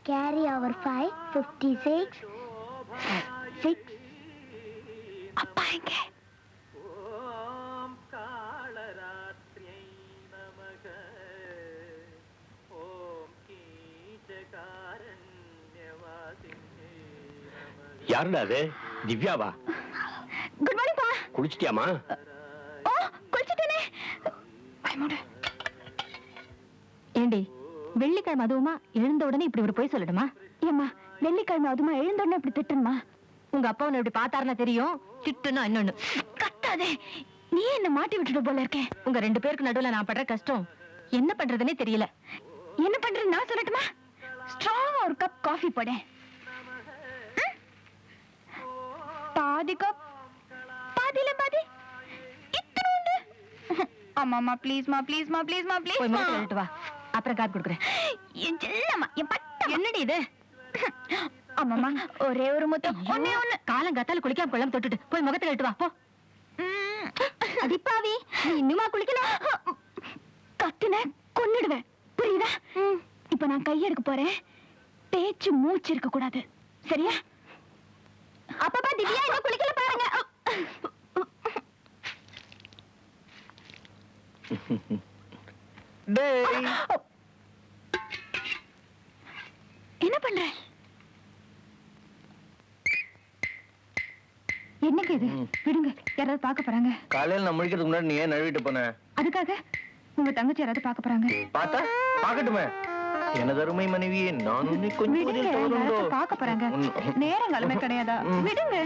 Carry over 5, 56, 6. அப்பா எங்க? யாருடா அது? திவ்யாவா? குட் மார்னிங் பா. குளிச்சிட்டியாமா? ஓ, குளிச்சிட்டேனே. பயமோட. ஏண்டி வெள்ளிக்கிழமை அதுவுமா எழுந்த உடனே இப்படி ஒரு போய் சொல்லணுமா? ஏம்மா, வெள்ளிக்கிழமை அதுமா எழுந்த உடனே இப்படி திட்டணுமா? உங்க அப்பா உன்னை இப்படி பார்த்தாருன்னா தெரியும். திட்டுனா இன்னொன்னு. கத்தாதே, நீ என்ன மாட்டி விட்டுட்டு போல இருக்கேன். உங்க 2 பேருக்கு நடுவுல நான் படுற கஷ்டம் என்ன பண்றதுன்னே தெரியல. என்ன பண்றது நான் சொல்லட்டுமா? ஸ்ட்ராங்கா ஒரு கப் காஃபி போடு. பாதி கப், பாதியில பாதி. இத்தனோண்டு. அம்மாமா ப்ளீஸ்மா ப்ளீஸ்மா ப்ளீஸ்மா ப்ளீஸ். போய் முகத்தை கழுவிட்டு வா, அப்புறம் காப்பி கொடுக்குறேன். என் செல்லம்மா, என் பட்டம். என்னடி இது? அம்மாமா ஒரே ஒரு முத்தம், ஒண்ணே ஒண்ணு. காலங்காத்தால குளிக்காம கொள்ளாம தொட்டுட்டு போய் முகத்தை கழுவிட்டு வா போ. அடிப்பாவி, நீ இன்னுமா குளிக்கலாம்? கத்துன கொன்னுடுவேன், புரியுதா? இப்ப நான் கையெடுக்க போறேன். பேச்சு மூச்சு இருக்க கூடாது, சரியா? அப்பப்பா திவ்யா இன்னும் குளிக்கல பாருங்க. என்ன பண்ற? என்னங்க இது? விடுங்க, யாராவது பார்க்க போறாங்க. காலையில நான் முடிக்கிறதுக்கு முன்னாடி நீ ஏன் நழுவிட்டு போன? அதுக்காக உங்க தங்கச்சி யாராவது பார்க்க போறாங்க. பார்த்தா பார்க்கட்டுமே. எனது அருமை மனைவியே, நான் உன்னை கொஞ்சம் பார்க்க போறாங்க. நேரங்காலமே கிடையாதா? விடுங்க.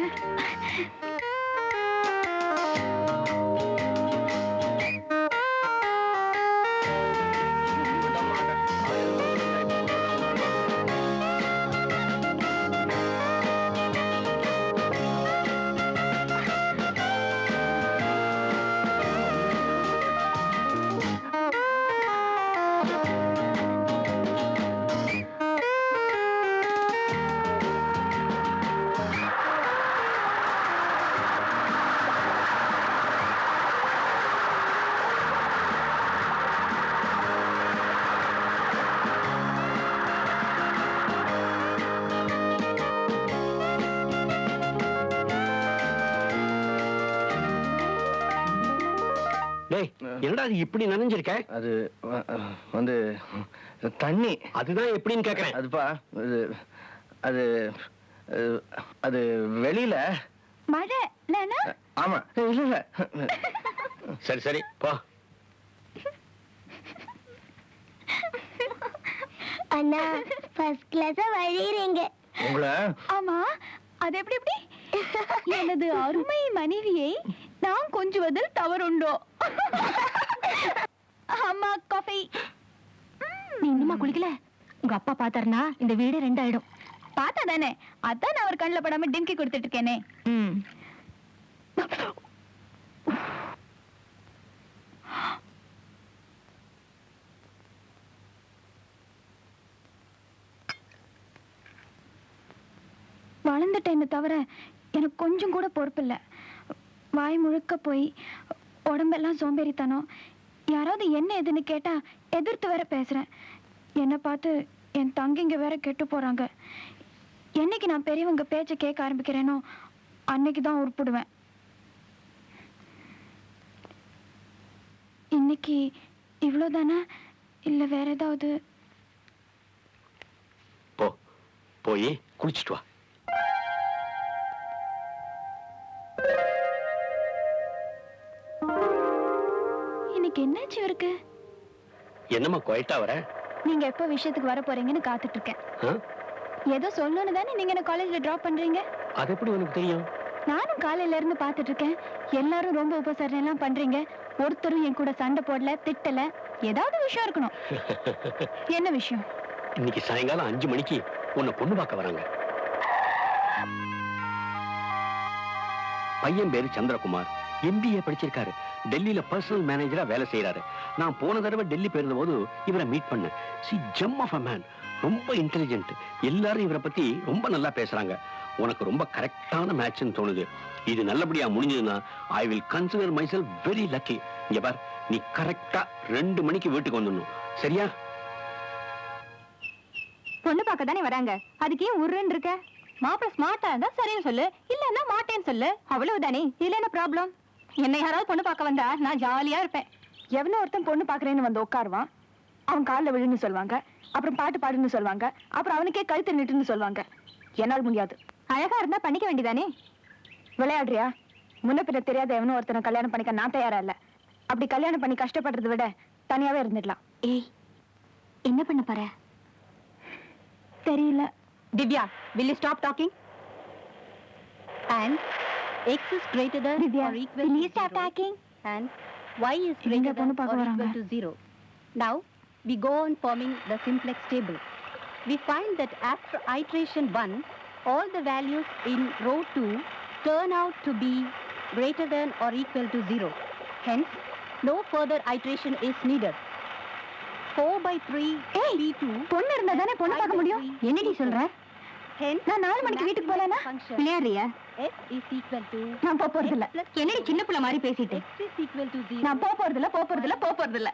டேய் என்னடா அது இப்படி நனைஞ்சிருக்க? அது வந்து தண்ணி. அதுதான் எப்படின்னு கேக்குறேன். அதுப்பா அது அது வெளியில மழை இல்லைன்னா ஆமா. இல்ல இல்ல. சரி சரி போ. அண்ணா ஃபர்ஸ்ட் கிளாஸா வழியறீங்க. உங்களை ஆமா அது எப்படி எனது அருமை மனைவியை நான் கொஞ்சுவதில் தவறுண்டோ? அம்மா காஃபி. நீ இன்னுமா குளிக்கல? உங்க அப்பா பாத்தாருனா இந்த வீடு 2 ஆயிடும். பார்த்தா தானே, அதான் நான் அவர் கண்ணில் படாம டிம்கி கொடுத்துட்டு இருக்கேனே. வளர்ந்துட்டேன்னு தவிர எனக்கு கொஞ்சம் கூட பொறுப்பில்லை. வாய் முழுக்க போய் உடம்பெல்லாம் சோம்பேறித்தனம். யாராவது என்ன எதுன்னு கேட்டா எதிர்த்து வேற பேசுறேன். என்னை பார்த்து என் தங்கிங்க வேற கெட்டு போறாங்க. என்னைக்கு நான் பெரியவங்க பேச்சை கேட்க ஆரம்பிக்கிறேனோ அன்னைக்கு தான் உருப்பிடுவேன். இன்னைக்கு இவ்வளோதானா இல்லை வேற ஏதாவது? போ போய் குளிச்சுட்டு வா. இன்னைக்கு என்னாச்சு இவருக்கு? என்னம்மா குவைட்டா வர? நீங்க எப்போ விஷயத்துக்கு வர போறீங்கன்னு காத்துட்டு இருக்கேன். ஆ? ஏதோ சொல்லணும்னு தானே நீங்க என்ன காலேஜ்ல டிராப் பண்றீங்க. அது எப்படி உனக்கு தெரியும்? நானும் காலையில இருந்து பாத்துட்டு இருக்கேன். எல்லாரும் ரொம்ப உபசரணை எல்லாம் பண்றீங்க. ஒருத்தரும் என் கூட சண்டை போடல, திட்டல. ஏதாவது விஷயம் இருக்கணும். என்ன விஷயம்? இன்னைக்கு சாயங்காலம் 5 மணிக்கு உன்னை பொண்ணு பார்க்க வராங்க. பையன் பேரு சந்திரகுமார். MBA படிச்சிருக்காரு. டெல்லியில பர்சனல் மேனேஜரா வேலை செய்யறாரு. நான் போன தடவை டெல்லி போயிருந்த போது இவரை மீட் பண்ணேன். Gem of a man. ரொம்ப இன்டெலிஜென்ட். எல்லாரும் இவரை பத்தி ரொம்ப நல்லா பேசுறாங்க. உனக்கு ரொம்ப கரெக்டான மேட்ச்னு தோணுது. இது நல்லபடியா முடிஞ்சதுன்னா I will consider myself very lucky. இங்க பார், நீ கரெக்டா 2 மணிக்கு வீட்டுக்கு வந்துடணும். சரியா? பொண்ணு பார்க்க தானே வராங்க, அதுக்கு ஏன் உருன்னு இருக்க? மாப்பிள்ள ஸ்மார்ட்டா இருந்தா சரின்னு சொல்லு, இல்லன்னா மாட்டேன்னு சொல்லு, அவ்வளவுதானே. இதுல என்ன ப்ராப்ளம்? என்னை யாராவது பொண்ணு பார்க்க வந்தா நான் ஜாலியா இருப்பேன். எவனோ ஒருத்தன் பொண்ணு பாக்குறேன்னு வந்து உட்காருவான். அவன் காலில் விழுன்னு சொல்லுவாங்க, அப்புறம் பாட்டு பாடுன்னு சொல்லுவாங்க, அப்புறம் அவனுக்கே கழுத்து நிட்டுன்னு சொல்லுவாங்க. என்னால் முடியாது. அழகா இருந்தா பண்ணிக்க வேண்டியதானே. விளையாடுறியா? முன்ன பின்ன தெரியாத எவனோ ஒருத்தனை கல்யாணம் பண்ணிக்க நான் தயாரா இல்ல. அப்படி கல்யாணம் பண்ணி கஷ்டப்படுறதை விட தனியாவே இருந்துடலாம். ஏய், என்ன பண்ண போற? தெரியல. Divya, will you stop talking? And x is greater than Divya, or equal will to you stop 0. talking? And y is இங்க greater பொண்ணு than or பார்க்க equal வராங்க. to 0. Now we go on forming the simplex table. We find that after iteration 1, all the values in row 2 turn out to be greater than or equal to 0. Hence, no further iteration is needed. 4/3 P2 பொண்ணு இருந்தா தானே பொண்ணு பார்க்க முடியும். என்னடி சொல்ற? hence நான் 4 மணிக்கு வீட்டுக்கு போலனா விளையாடுறியா? f is equal to நான் போறது இல்ல. என்னடி சின்ன பிள்ளை மாதிரி பேசிட்டு? x is equal to 0. நான் போறது இல்ல.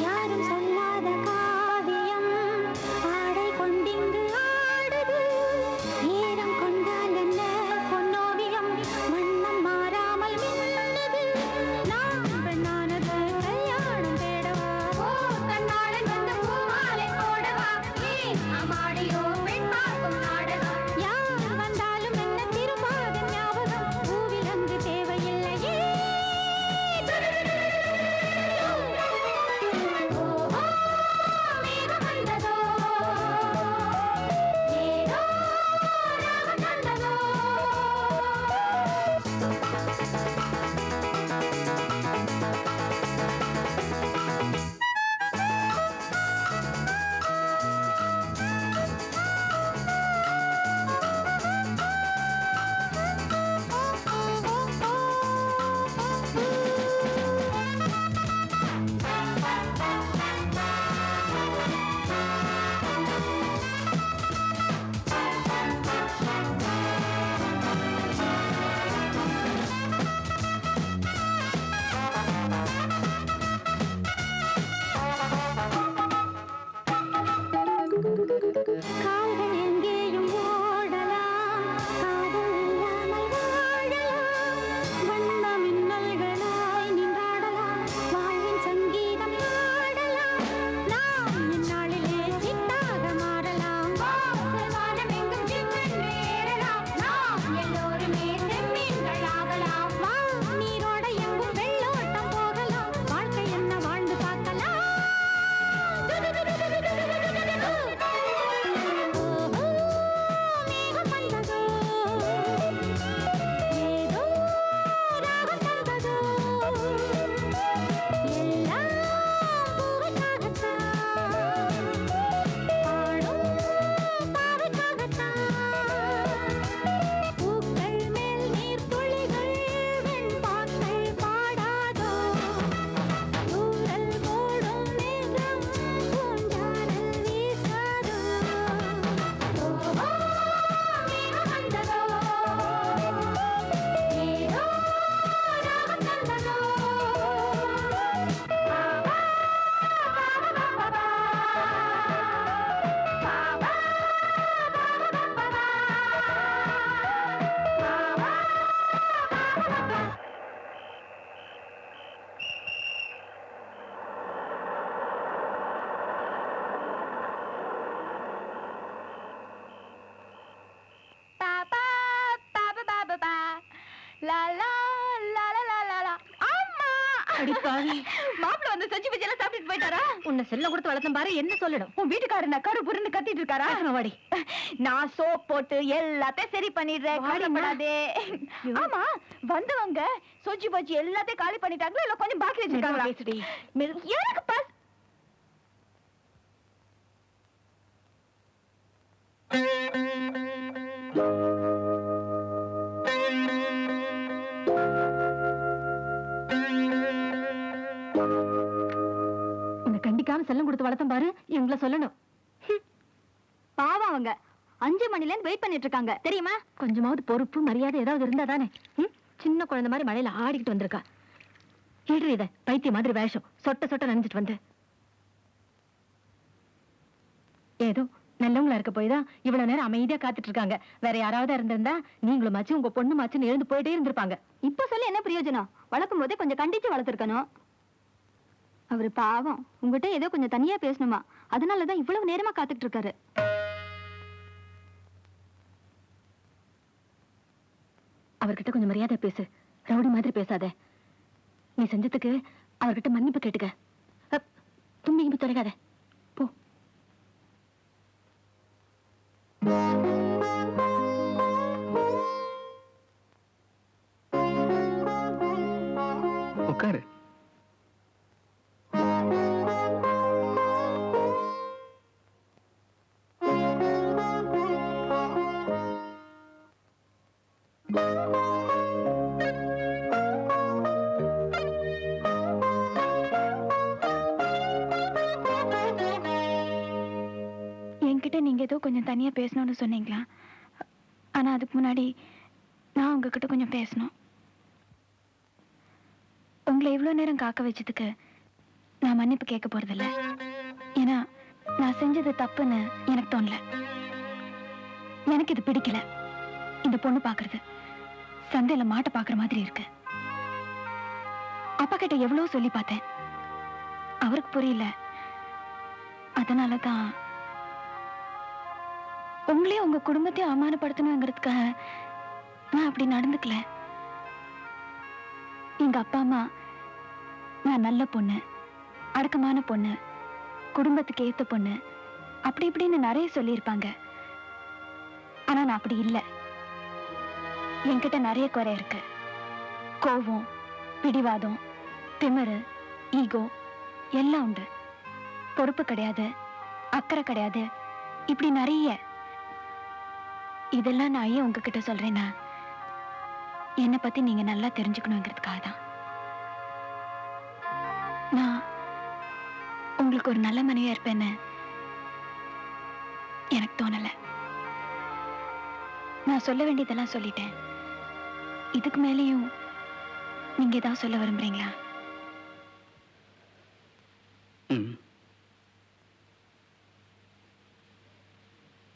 யாரும் சொல்லாத காவியம் ஆடை கொண்டிங்கு ஆடுது ஈரம் கொண்டால் என்ன பொன்னோவியம் வண்ணம் மாறாமல் மின்னுது நான் பெண்ணானது கல்யாணம் தேடவா ஓ கண்ணாளன் வந்து பூமாலை போடவா ஏன் அம்மாடியோ பெண் பார்க்கும் நாடகம் யார் வந்தாலும் என்ன திரும்பாத ஞாபகம் பூவில் அங்கு தேவையில்லையே கால்கள் எங்கேயும் ஓடலாம் காதல் இல்லாமல் வாழலாம் வண்ண மின்னல்களாய் நின்றாடலாம் வாழ்வின் சங்கீதம் ஆடலாம் நாம் இந்நாளிலே சிட்டாக மாறலாம் வானம் எங்கும் ஜிவ்வென்று ஏறலாம் நாம் எல்லோருமே செம்மீன்களாகலாம் வா நீரோட எங்கும் வெள்ளோட்டம் போகலாம் வாழ்க்கை என்ன வாழ்ந்து பார்க்கலாம் மேகம் வந்ததோ ஏதோ ராகம் தந்ததோ எல்லாம் பூவுக்காகத்தான் பாடும் பாவைக்காகத்தான் பூக்கள் மேல் நீர் துளிகள் வெண்பாக்கள் பாடாதோ தூரல் போடும் மேகம் பூஞ்சாரல் வீசாதோ மேகம் வந்ததோ ஏதோ ராகம் தந்ததோ பாபா பாபா பாபா பா லா லா லா லா லா லா லா அம்மா அடிப்பாவி மாப்பிள்ள வந்து செஞ்சு வச்சு எல்லாம் சாப்பிட்டுட்டு போயிட்டாரா? உன்னை செல்ல கொடுத்து வளர்த்தம் பாரு என்ன சொல்லிடும் உன் வீட்டுக்காரர் நான் கரு புருன்னு கத்திட்டு இருக்காரா? வாடி நான் சோப் போட்டு எல்லாத்தையும் சரி பண்ணிடுறேன், வாடிம்மா. கவலைப்படாதே. ஆமா, வந்தவங்க சொஜ்ஜி பஜ்ஜி எல்லாத்தையும் காலி பண்ணிட்டாங்களா இல்ல கொஞ்சம் பாக்கி வச்சிருக்காங்களா? பேசுடி. எனக்கு பஸ் உன்னை கண்டிக்காம செல்லம் கொடுத்து வளர்த்தம் பாரு எங்களை சொல்லணும் பாவம் அவங்க 5 மணில இருந்து வெயிட் பண்ணிட்டு இருக்காங்க தெரியுமா? கொஞ்சமாவது பொறுப்பு மரியாதை ஏதாவது இருந்தா தானே சின்ன குழந்தை மாதிரி மழையில ஆடிக்கிட்டு வந்திருக்கா ஏடு இத பைத்திய மாதிரி வேஷம் சொட்ட சொட்ட நனைஞ்சிட்டு வந்து ஏதோ நல்லவங்களா இருக்க போய் தான் இவ்வளவு நேரம் அமைதியா காத்துட்டு இருக்காங்க. வேற யாராவது இருந்திருந்தா நீங்களும் மாச்சு உங்க பொண்ணு மாச்சுன்னு எழுந்து போயிட்டே இருந்திருப்பாங்க. இப்ப சொல்லி என்ன பிரயோஜனம்? வளர்க்கும் போதே கொஞ்சம் கண்டிச்சு வளர்த்துருக்கணும். அவரு பாவம் உங்ககிட்ட ஏதோ கொஞ்சம் தனியா பேசணுமா, அதனாலதான் இவ்வளவு நேரமா காத்துட்டு இருக்காரு. அவர்கிட்ட கொஞ்சம் மரியாதை பேசு, ரவுடி மாதிரி பேசாத. நீ செஞ்சதுக்கு அவர்கிட்ட மன்னிப்பு கேட்டுக்க. தும்பி இம்பி தொலைக்காத போ. உட்காரு. ஏதோ கொஞ்சம் தனியா பேசணும்னு சொன்னீங்களா? ஆனா அதுக்கு முன்னாடி நான் உங்ககிட்ட கொஞ்சம் பேசணும். உங்களை இவ்வளவு நேரம் காக்க வச்சதுக்கு நான் மன்னிப்பு கேட்க போறதில்ல. ஏன்னா நான் செஞ்சது தப்புன்னு எனக்கு தோணல. எனக்கு இது பிடிக்கல. இந்த பொண்ணு பாக்குறது சந்தையில மாட்டை பாக்குற மாதிரி இருக்கு. அப்பா கிட்ட எவ்வளவு சொல்லி பார்த்தேன், அவருக்கு புரியல. அதனாலதான் உங்களையும் உங்க குடும்பத்தையும் அவமானப்படுத்தணுங்கிறதுக்காக நான் அப்படி நடந்துக்கல. எங்க அப்பா அம்மா நான் நல்ல பொண்ணு, அடக்கமான பொண்ணு, குடும்பத்துக்கு ஏத்த பொண்ணு, அப்படி இப்படின்னு நிறைய சொல்லியிருப்பாங்க. ஆனா நான் அப்படி இல்லை. என்கிட்ட நிறைய குறை இருக்கு. கோபம், பிடிவாதம், திமிரு, ஈகோ எல்லாம் உண்டு. பொறுப்பு கிடையாது, அக்கறை கிடையாது, இப்படி நிறைய. இதெல்லாம் நான் ஏன் உங்ககிட்ட சொல்றேன்னா, என்னை பத்தி நீங்க நல்லா தெரிஞ்சுக்கணுங்கிறதுக்காக தான். நான் உங்களுக்கு ஒரு நல்ல மனைவியா இருப்பேன்னு எனக்கு தோணல. நான் சொல்ல வேண்டியதெல்லாம் சொல்லிட்டேன். இதுக்கு மேலேயும் நீங்க ஏதாவது சொல்ல விரும்புறீங்களா?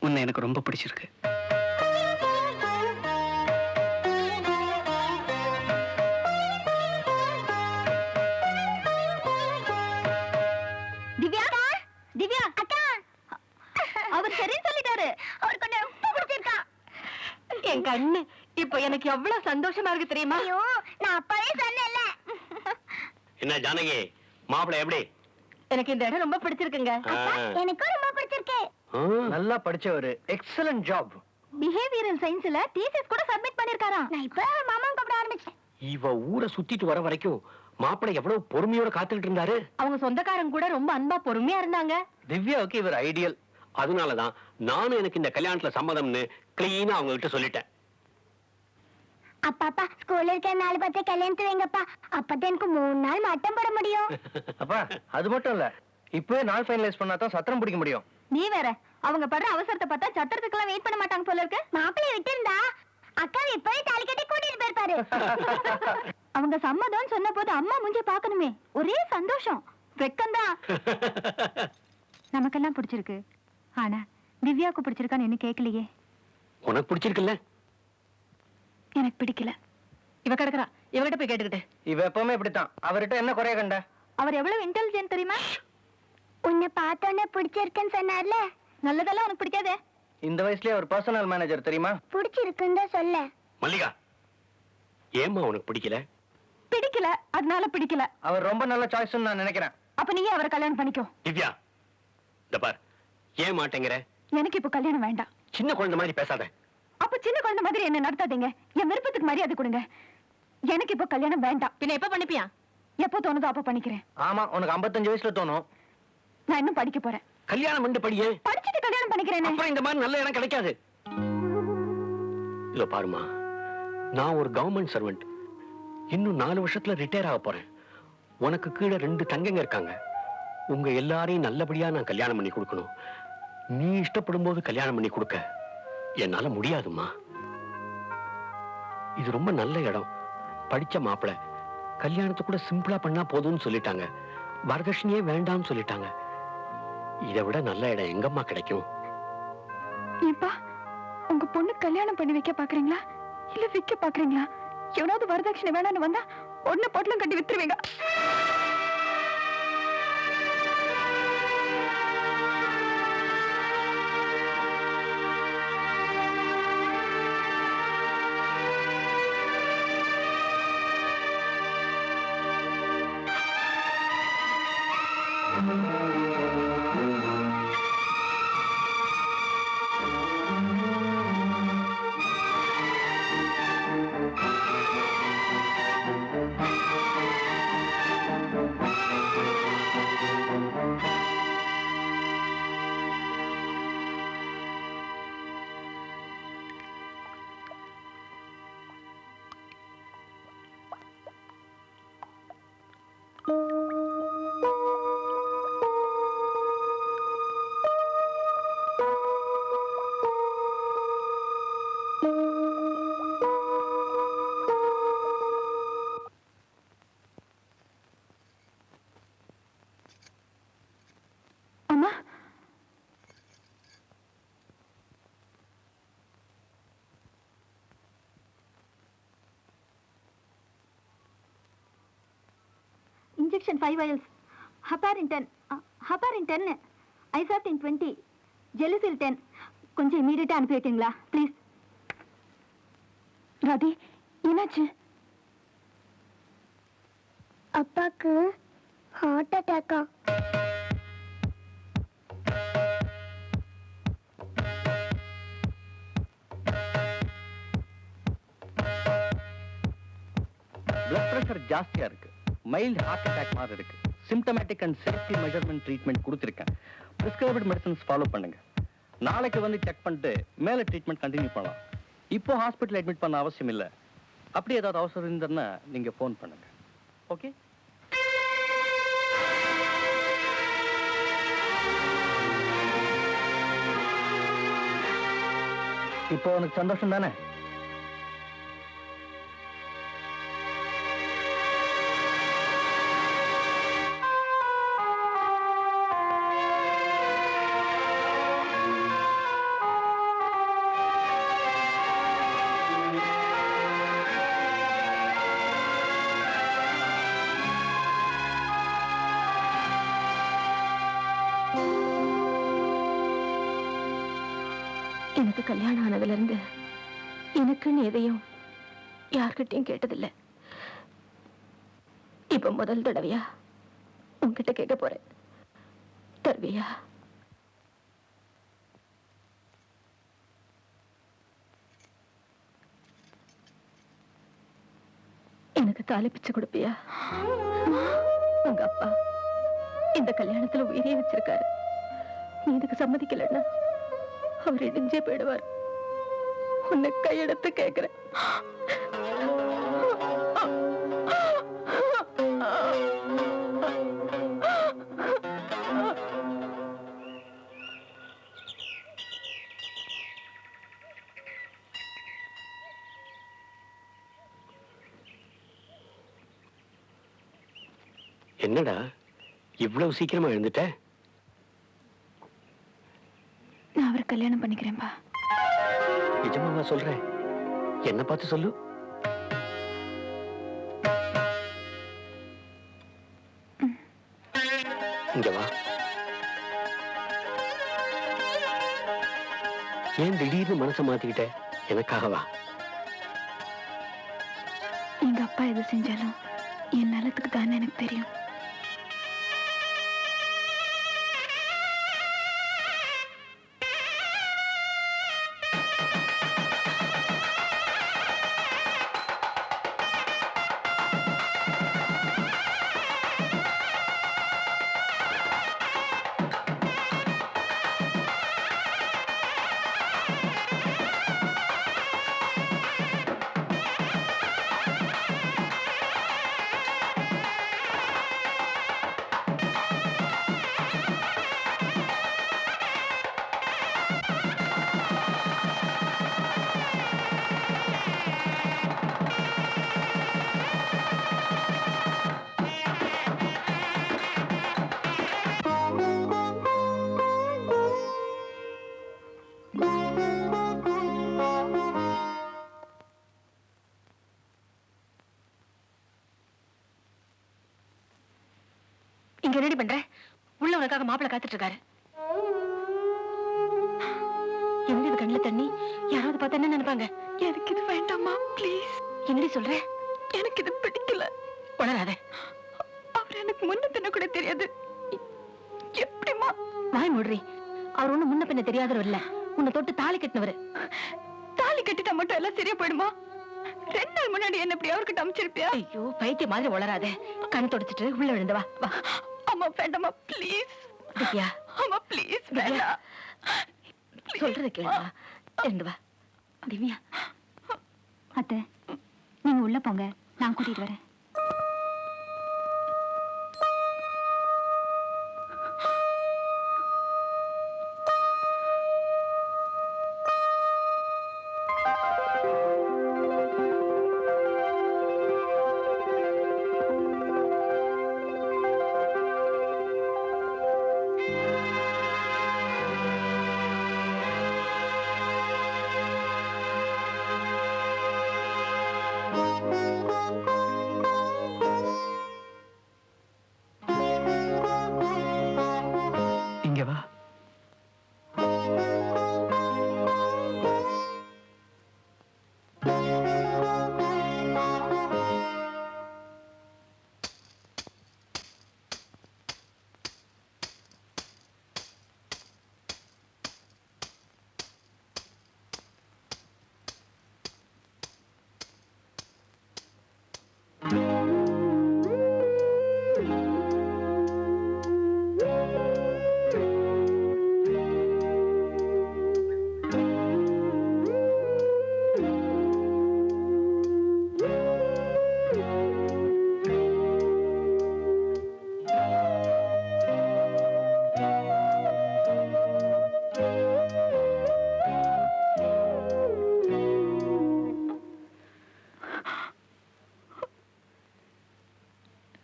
உன்னை எனக்கு ரொம்ப பிடிச்சிருக்கு. திவ்யா, திவ்யா அக்கா, அவர் சரின்னு சொல்லிட்டாரு. அவருக்கு கொஞ்சம் ரொம்ப பிடிச்சிருக்கா. என் கண்ணு இப்ப எனக்கு எவ்வளவு சந்தோஷமா இருக்கு தெரியுமா? ஐயோ, நான் அப்பவே சொன்னேன்ல. என்ன ஜானகி, மாப்பிள்ளை எப்படி? எனக்கு இந்த இடம் ரொம்ப பிடிச்சிருக்குங்க. எனக்கும் ரொம்ப பிடிச்சிருக்கு. நல்லா படிச்சவரு, எக்ஸலன்ட் ஜாப். பிஹேவியரல் சயின்ஸ்ல தீசிஸ் கூட சப்மிட் பண்ணிருக்காராம். நான் இப்ப மாமா கூப்பிட ஆரம்பிச்சேன். இவ ஊரை சுத்திட்டு வர வரைக்கும் மாப்பிள்ளை எவ்வளவு பொறுமையோட காத்துக்கிட்டு இருந்தாரு. அவங்க சொந்தக்காரங்க கூட ரொம்ப அன்பா பொறுமையா இருந்தாங்க. திவ்யாவுக்கு இவர் ஐடியல். அதனாலதான் நானும் எனக்கு இந்த கல்யாணத்துல சம்மதம்னு கிளீனா அவங்க கிட்ட சொல்லிட்டேன். அப்பா ஸ்கூல்ல இருக்க நாள் பார்த்து கல்யாணத்து வைங்கப்பா. அப்பதான் எனக்கு 3 நாள் மட்டம் போட முடியும். அப்பா அது மட்டும் இல்ல, இப்பவே நாள் ஃபைனலைஸ் பண்ணா தான் சத்திரம் பிடிக்க முடியும். நீ வேற, அவங்க படுற அவசரத்தை பார்த்தா சத்திரத்துக்கெல்லாம் வெயிட் பண்ண மாட்டாங்க போல இருக்கு. மாப்பிள்ளைய விட்டு இருந்தா அக்கா இப்பவே தாலி கட்டி கூட்டிட்டு போயிருப்பாரு. அவங்க சம்மதம் சொன்ன போது அம்மா மூஞ்சி பார்க்கணுமே, ஒரே சந்தோஷம், வெக்கம்தான். நமக்கெல்லாம் பிடிச்சிருக்கு, ஆனா திவ்யாவுக்கு பிடிச்சிருக்கான்னு என்ன கேட்கலையே. உனக்கு பிடிச்சிருக்குல்ல? எனக்கு பிடிக்கல. இவ கிடக்குறா, இவகிட்ட போய் கேட்டுக்கிட்டு. இவ எப்பவுமே இப்படித்தான். அவர்கிட்ட என்ன குறைய கண்ட? அவர் எவ்வளவு இன்டெலிஜென்ட் தெரியுமா? உன்னை பார்த்தோன்னே பிடிச்சிருக்குன்னு சொன்னார்ல, நல்லதெல்லாம் உனக்கு பிடிக்காதே. இந்த வயசுலயே அவர் பர்சனல் மேனேஜர் தெரியுமா? பிடிச்சிருக்குன்னு தான் சொல்ல. மல்லிகா, ஏம்மா உனக்கு பிடிக்கல? பிடிக்கல, அதனால பிடிக்கல. அவர் ரொம்ப நல்ல சாய்ஸ்னு நான் நினைக்கிறேன். அப்ப நீயே அவரை கல்யாணம் பண்ணிக்கோ. திவ்யா, இந்த பார், ஏன் மாட்டேங்கிற? எனக்கு இப்ப கல்யாணம் வேண்டாம். சின்ன குழந்தை மாதிரி பேசாத. அப்ப சின்ன குழந்தை மாதிரி என்ன நடத்தாதீங்க. என் விருப்பத்துக்கு மரியாதை கொடுங்க. எனக்கு இப்ப கல்யாணம் வேண்டாம். பின்ன எப்ப பண்ணிப்பியா? எப்போ தோணுதோ அப்ப பண்ணிக்கிறேன். ஆமா, உனக்கு 55 வயசுல தோணும். நான் இன்னும் படிக்க போறேன். கல்யாணம் பண்ணி படியே. படிச்சுட்டு கல்யாணம் பண்ணிக்கிறேன். அப்புறம் இந்த மாதிரி நல்ல இடம் கிடைக்காது. இல்ல பாருமா, நான் ஒரு கவர்மெண்ட் சர்வெண்ட். இன்னும் 4 வருஷத்துல ரிட்டையர் ஆக போறேன். உனக்கு கீழே 2 தங்கைங்க இருக்காங்க. உங்க எல்லாரையும் நல்லபடியா நான் கல்யாணம் பண்ணி கொடுக்கணும். நீ இஷ்டப்படும் போது கல்யாணம் பண்ணி கொடுக்க என்னால முடியாதுமா. இது ரொம்ப நல்ல இடம். படிச்ச மாப்பிள கல்யாணத்தை கூட சிம்பிளா பண்ணா போதும்னு சொல்லிட்டாங்க. வரதட்சணையே வேண்டாம்னு சொல்லிட்டாங்க. இதை விட நல்ல இடம் எங்கம்மா கிடைக்கும்? இப்பா, உங்க பொண்ணு கல்யாணம் பண்ணி வைக்க பாக்குறீங்களா இல்ல விக்க பாக்குறீங்களா? எவனாவது வரதட்சணை வேணான்னு வந்தா ஒண்ணு பொட்டலம் கட்டி வித்துருவீங்க. Injection 5 vials, heparin 10, Isoptin 20, Gelusil 10. கொஞ்சம் இமீடியட்டா அனுப்பி வைக்கீங்களா ப்ளீஸ்? ராதி, என்னாச்சு? அப்பாக்கு ஹார்ட் அட்டாக்கா? பிளட் பிரஷர் ஜாஸ்தியா இருக்கு. மைல்ட் ஹார்ட் அட்டாக் மாதிரி இருக்கு. Symptomatic and safety measurement treatment கொடுத்துருக்கேன். பிரிஸ்கிரைப்டு மெடிசன்ஸ் ஃபாலோ பண்ணுங்க. நாளைக்கு வந்து செக் பண்ணிட்டு மேல ட்ரீட்மெண்ட் கண்டினியூ பண்ணலாம். இப்போ ஹாஸ்பிட்டல் அட்மிட் பண்ண அவசியம் இல்லை. அப்படி ஏதாவது அவசரம் இருந்ததுன்னா நீங்க ஃபோன் பண்ணுங்க. ஓகே? இப்போ உனக்கு சந்தோஷம் தானே? எனக்கு கல்யாணம் ஆனதுல இருந்து எனக்குன்னு எதையும் யார்கிட்டயும் கேட்டதில்லை. இப்ப முதல் தடவையா உன்கிட்ட கேட்க போறேன். தருவியா? எனக்கு தாலி பிச்சை கொடுப்பியா? உங்க அப்பா இந்த கல்யாணத்துல உயிரே வச்சிருக்காரு. நீ இதுக்கு சம்மதிக்கலன்னா அவர் இடிஞ்சே போயிடுவார். உன்னை கையெடுத்து கேட்கிறேன். என்னடா இவ்வளவு சீக்கிரமா எழுந்துட்ட? நான் அவரை கல்யாணம் பண்ணிக்கிறேன்பா. நிஜமாவா சொல்றேன்? என்ன பார்த்து சொல்லு. இங்க வா. ஏன் திடீர்னு மனசை மாத்திக்கிட்ட? எனக்காகவா? எங்க அப்பா எது செஞ்சாலும் என் நலத்துக்கு தானே எனக்கு தெரியும். இங்க ரெடி பண்ற. உள்ள உனக்காக மாப்பிள்ள காத்துட்டு இருக்காரு. என்னது கண்ணுல தண்ணி? யாராவது பார்த்தா என்ன நினைப்பாங்க? எனக்கு இது வேண்டாமா ப்ளீஸ். என்னடி சொல்ற? எனக்கு இது பிடிக்கல. உணராத. அவர் எனக்கு முன்ன பின்ன கூட தெரியாது. எப்படிமா? வாய் மூடுறி. அவர் ஒண்ணு முன்ன பின்ன தெரியாதவர் இல்ல. உன்னை தொட்டு தாலி கட்டினவரு. தாலி கட்டிட்டா மட்டும் எல்லாம் சரியா போயிடுமா? 2 நாள் முன்னாடி என்ன இப்படி அவர்கிட்ட அமைச்சிருப்பியா? ஐயோ பைத்திய மாதிரி உளராத. கண் தொடச்சிட்டு உள்ள விழுந்து வா. வா. அம்மா வேண்டாமா ப்ளீஸ். திவ்யா அம்மா ப்ளீஸ் வேண்டாம். சொல்றது கேளுமா. இருந்து வா. திவ்யா அத்தை நீங்க உள்ள போங்க, நான் கூட்டிட்டு வரேன்.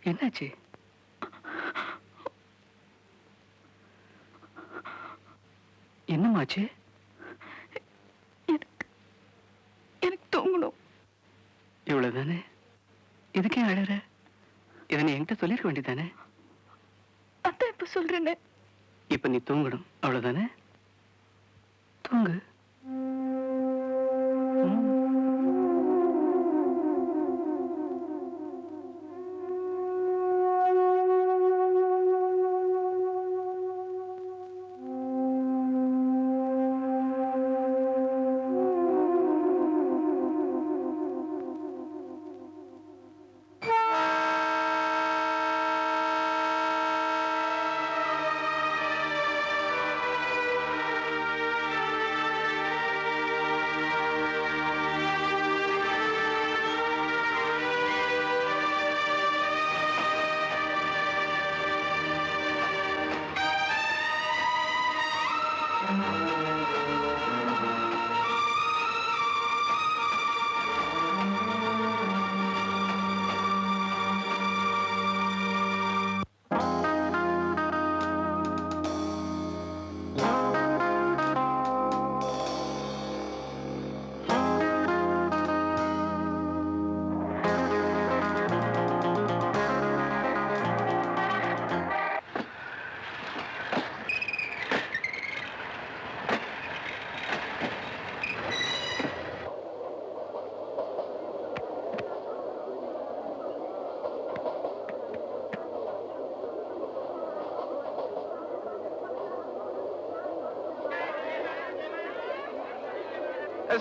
என்னாச்சு? என்னமாச்சு? எனக்கு தூங்கணும். இவ்வளவுதானே? இதுக்கே அழற? இதை நீ என்கிட்ட சொல்லிருக்க வேண்டியதானே? அதான் இப்ப சொல்றேன்னு. இப்ப நீ தூங்கணும், அவ்வளவுதானே? தூங்கு.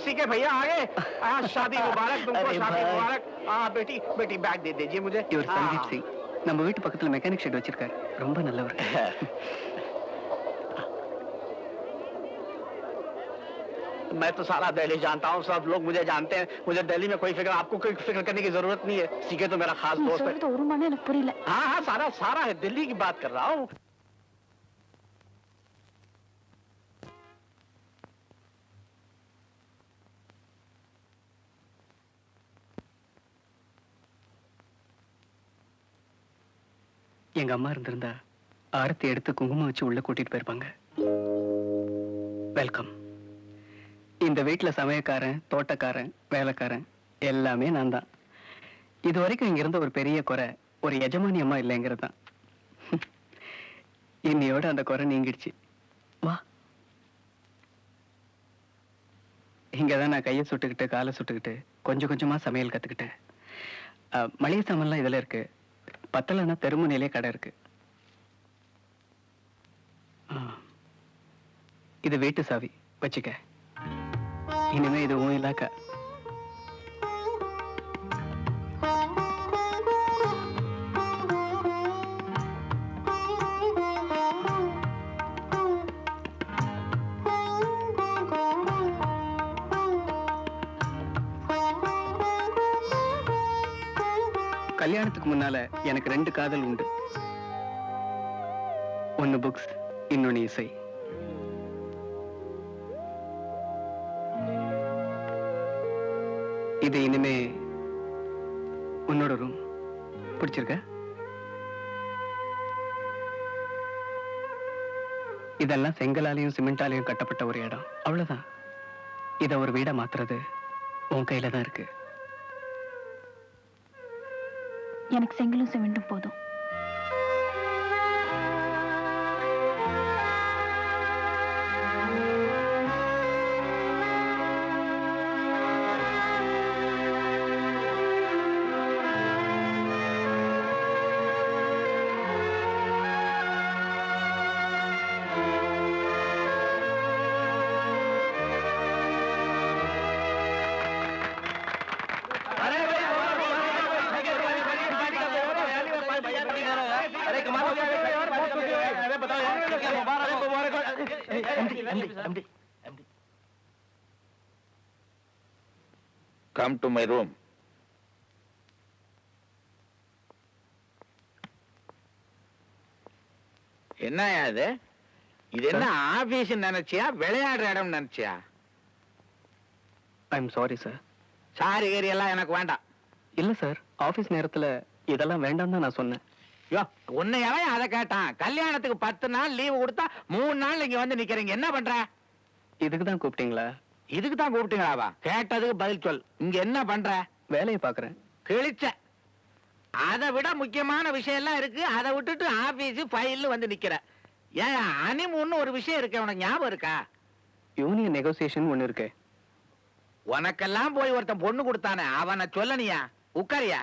सीके भैया आगे। शादी मुबारक तुमको, शादी मुबारक। बेटी बेटी बैग दे दीजिए मुझे। இவர் சந்தீப் சிங், நம்ம வீட்டு பக்கத்துல மெக்கானிக் ஷெட் வச்சிருக்காரு. ரொம்ப நல்லவர். मैं तो सारा दिल्ली जानता हूँ, सब लोग मुझे जानते हैं। मुझे दिल्ली में कोई फिक्र, आपको कोई फिक्र करने की जरूरत नहीं है। सीके तो मेरा खास நீ दोस्त है। சொல்றது ஒரு மணி எனக்கு புரியல. हाँ हाँ, सारा सारा है, दिल्ली की बात कर रहा हूँ। எங்க அம்மா இருந்திருந்தா ஆரத்தி எடுத்து குங்குமம் வச்சு உள்ள கூட்டிட்டு போயிருப்பாங்க. வெல்கம். இந்த வீட்டுல சமயக்காரன், தோட்டக்காரன், வேலைக்காரன் எல்லாமே நான் தான். இது வரைக்கும் இங்க இருந்த ஒரு பெரிய குறை ஒரு எஜமானி அம்மா இல்லைங்கிறது தான். இன்னையோட அந்த குறை நீங்கிடுச்சு. வா. இங்கதான் நான் கையை சுட்டுக்கிட்டு காலை சுட்டுக்கிட்டு கொஞ்சம் கொஞ்சமா சமையல் கத்துக்கிட்டேன். மளிகை சாமான்லாம் இதுல இருக்கு. பத்தலன்னா தெருமுனையிலே கடை இருக்கு. இது வீட்டு சாவி வச்சுக்க. இனிமே இது உன் இலாக்கா. கல்யாணத்துக்கு முன்னால எனக்கு 2 காதல் உண்டு. ஒன்னு புக்ஸ், இன்னொன்னு இசை. இது இனிமே உன்னோட ரூம். பிடிச்சிருக்க? இதெல்லாம் செங்கலாலையும் சிமெண்டாலையும் கட்டப்பட்ட ஒரு இடம், அவ்வளவுதான். இத ஒரு வீடா மாத்துறது உன் கையில தான் இருக்கு. எனக்கு செங்கலும் சிமெண்டும் போதும். Come to my room. என்னயா இது? இது என்ன ஆபீஸ் நினைச்சியா, விளையாடுற இடம் நினைச்சியா? I am sorry sir. Sorry carry எல்லாம் எனக்கு வேண்டாம். இல்ல சார், ஆபீஸ் நேரத்துல இதெல்லாம் வேண்டாம் தான் நான் சொன்னேன். யோ உன்னையவே அதை கேட்டான். கல்யாணத்துக்கு 10 நாள் லீவு கொடுத்தா 3 நாள் இங்க வந்து நிக்கிறீங்க, என்ன பண்ற? இதுக்கு தான் கூப்பிட்டீங்களா? இதுக்கு தான் கூப்பிட்டீங்களாவா? கேட்டதுக்கு பதில் சொல். இங்க என்ன பண்ற? வேலையை பாக்குறேன். கிழிச்ச. அதை விட முக்கியமான விஷயம் எல்லாம் இருக்கு, அதை விட்டுட்டு ஆபீஸ் ஃபைல் வந்து நிக்கிற. ஏன் ஹனிமூன் ஒரு விஷயம் இருக்கு, உனக்கு ஞாபகம் இருக்கா? யூனியன் நெகோசியேஷன் ஒண்ணு இருக்கு. உனக்கெல்லாம் போய் ஒருத்தன் பொண்ணு கொடுத்தானே, அவனை சொல்லனியா? உட்காரியா?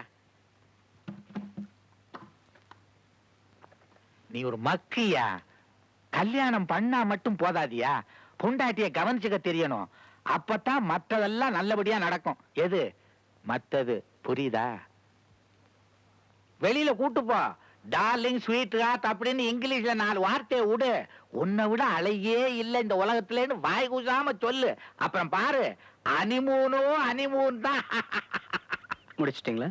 நீ ஒரு மக்கியா? கல்யாணம் பண்ணா மட்டும் போதாதியா, பொண்டாட்டிய கவனிச்சுக்க தெரியணும். அப்பதான் மற்றதெல்லாம் நல்லபடியா நடக்கும். எது மத்தது புரியுதா? வெளியில கூட்டு போ. டார்லிங், ஸ்வீட் ஹார்ட் அப்படின்னு இங்கிலீஷ்ல 4 வார்த்தையை விடு. உன்னை விட அழகே இல்ல இந்த உலகத்துலன்னு வாய் கூசாம சொல்லு. அப்புறம் பாரு, ஹனிமூன் தான். முடிச்சிட்டீங்களா?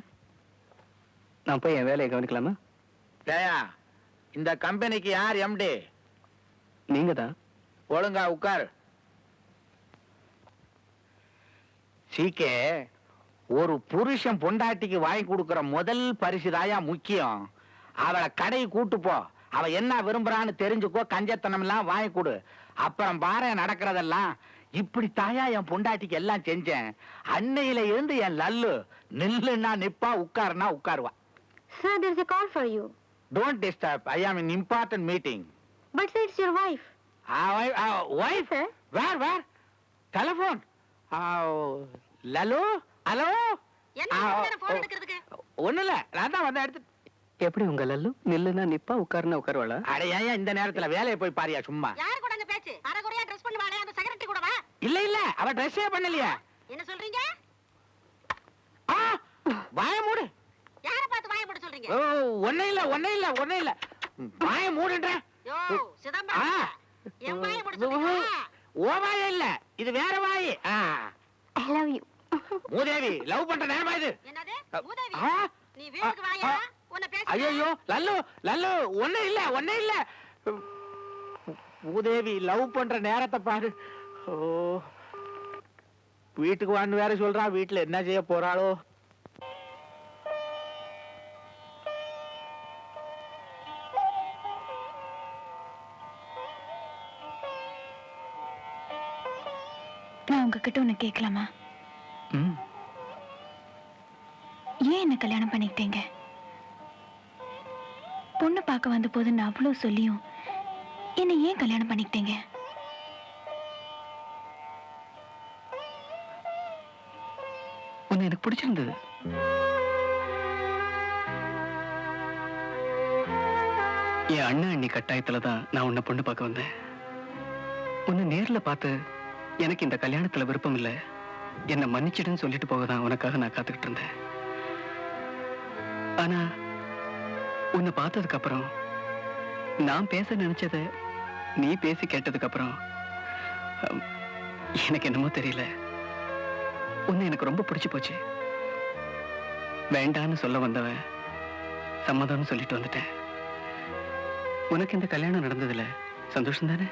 நான் போய் என் வேலையை கவனிக்கலாமா? ஜெயா, இந்த கம்பெனிக்கு யார் எம்டி? நீங்க தான். ஒழுங்கா உட்கார். சீக்கே, ஒரு புருஷன் பொண்டாட்டிக்கு வாங்கி கொடுக்கிற முதல் பரிசுதாயா முக்கியம். அவளை கடை கூட்டு போ. அவ என்ன விரும்புறான்னு தெரிஞ்சுக்கோ. கஞ்சத்தனம் எல்லாம் வாங்கி கொடு. அப்புறம் பாரு நடக்கிறதெல்லாம். இப்படி தாயா என் பொண்டாட்டிக்கு எல்லாம் செஞ்சேன். அன்னையில இருந்து என் லல்லு நில்லுன்னா நிப்பா, உட்காருனா உட்காருவா. Sir, there's a call for you. Don't disturb. I am in important meeting. But sir, it's your wife. Wife? Sir? Where? Telephone. Lalu, hello. ஒண்ணுல, நான் தான் வந்து எடுத்து. எப்படி உங்க லல்லு நில்லுனா நிப்பா, உட்காருனா உட்காருவாளா? அட ஏன் இந்த நேரத்துல வேலையை போய் பாரியா சும்மா? யாரு கூட அங்க பேச்சு? அரகுறையா ட்ரெஸ் பண்ணுவாளே அந்த செக்ரட்டரி கூட வா. இல்ல அவ ட்ரெஸ்ஸே பண்ணலையா? என்ன சொல்றீங்க? வாய மூடு. யாரை பார்த்து வாயை போட சொல்றீங்க? ஒண்ணே இல்ல வாய மூடுன்றேன். யோ சிதம்பரம், என் வாயை போட சொல்றீங்க? ஓ வாய இல்ல, இது வேற வாய். I love you. Mudevi, love பண்ற நேரமா இது? என்னது மூதேவி? நீ வீட்டுக்கு வாயா, உன்னை பேச. ஐயோ லல்லு ஒண்ணே இல்ல. மூதேவி, லவ் பண்ற நேரத்தை பாரு. ஓ, வீட்டுக்கு வான்னு வேற சொல்றா. வீட்டுல என்ன செய்ய போறாளோ? நான் உங்ககிட்ட ஒண்ணு கேட்கலாமா? ம். ஏன் என்ன கல்யாணம் பண்ணிக்கிட்டீங்க? பொண்ணு பார்க்க வந்த போது நான் அவ்வளவு சொல்லியும் என்ன ஏன் கல்யாணம் பண்ணிக்கிட்டீங்க? உன்னை எனக்கு பிடிச்சிருந்தது. என் அண்ணா அண்ணி கட்டாயத்துல தான் நான் உன்னை பொண்ணு பார்க்க வந்தேன். உன்னை நேர்ல பார்த்து எனக்கு இந்த கல்யாணத்துல விருப்பம் இல்ல, என்ன மன்னிச்சிடுன்னு சொல்லிட்டு போகதான் உனக்காக நான் காத்துக்கிட்டு இருந்தேன். ஆனா உன்னை பார்த்ததுக்கு அப்புறம், நான் பேச நினைச்சத நீ பேசி கேட்டதுக்கு அப்புறம் எனக்கு என்னமோ தெரியல, உன்னை எனக்கு ரொம்ப பிடிச்சு போச்சு. வேண்டான்னு சொல்ல வந்தவன் சம்மதம்னு சொல்லிட்டு வந்துட்டேன். உனக்கு இந்த கல்யாணம் நடந்ததுல சந்தோஷம் தானே?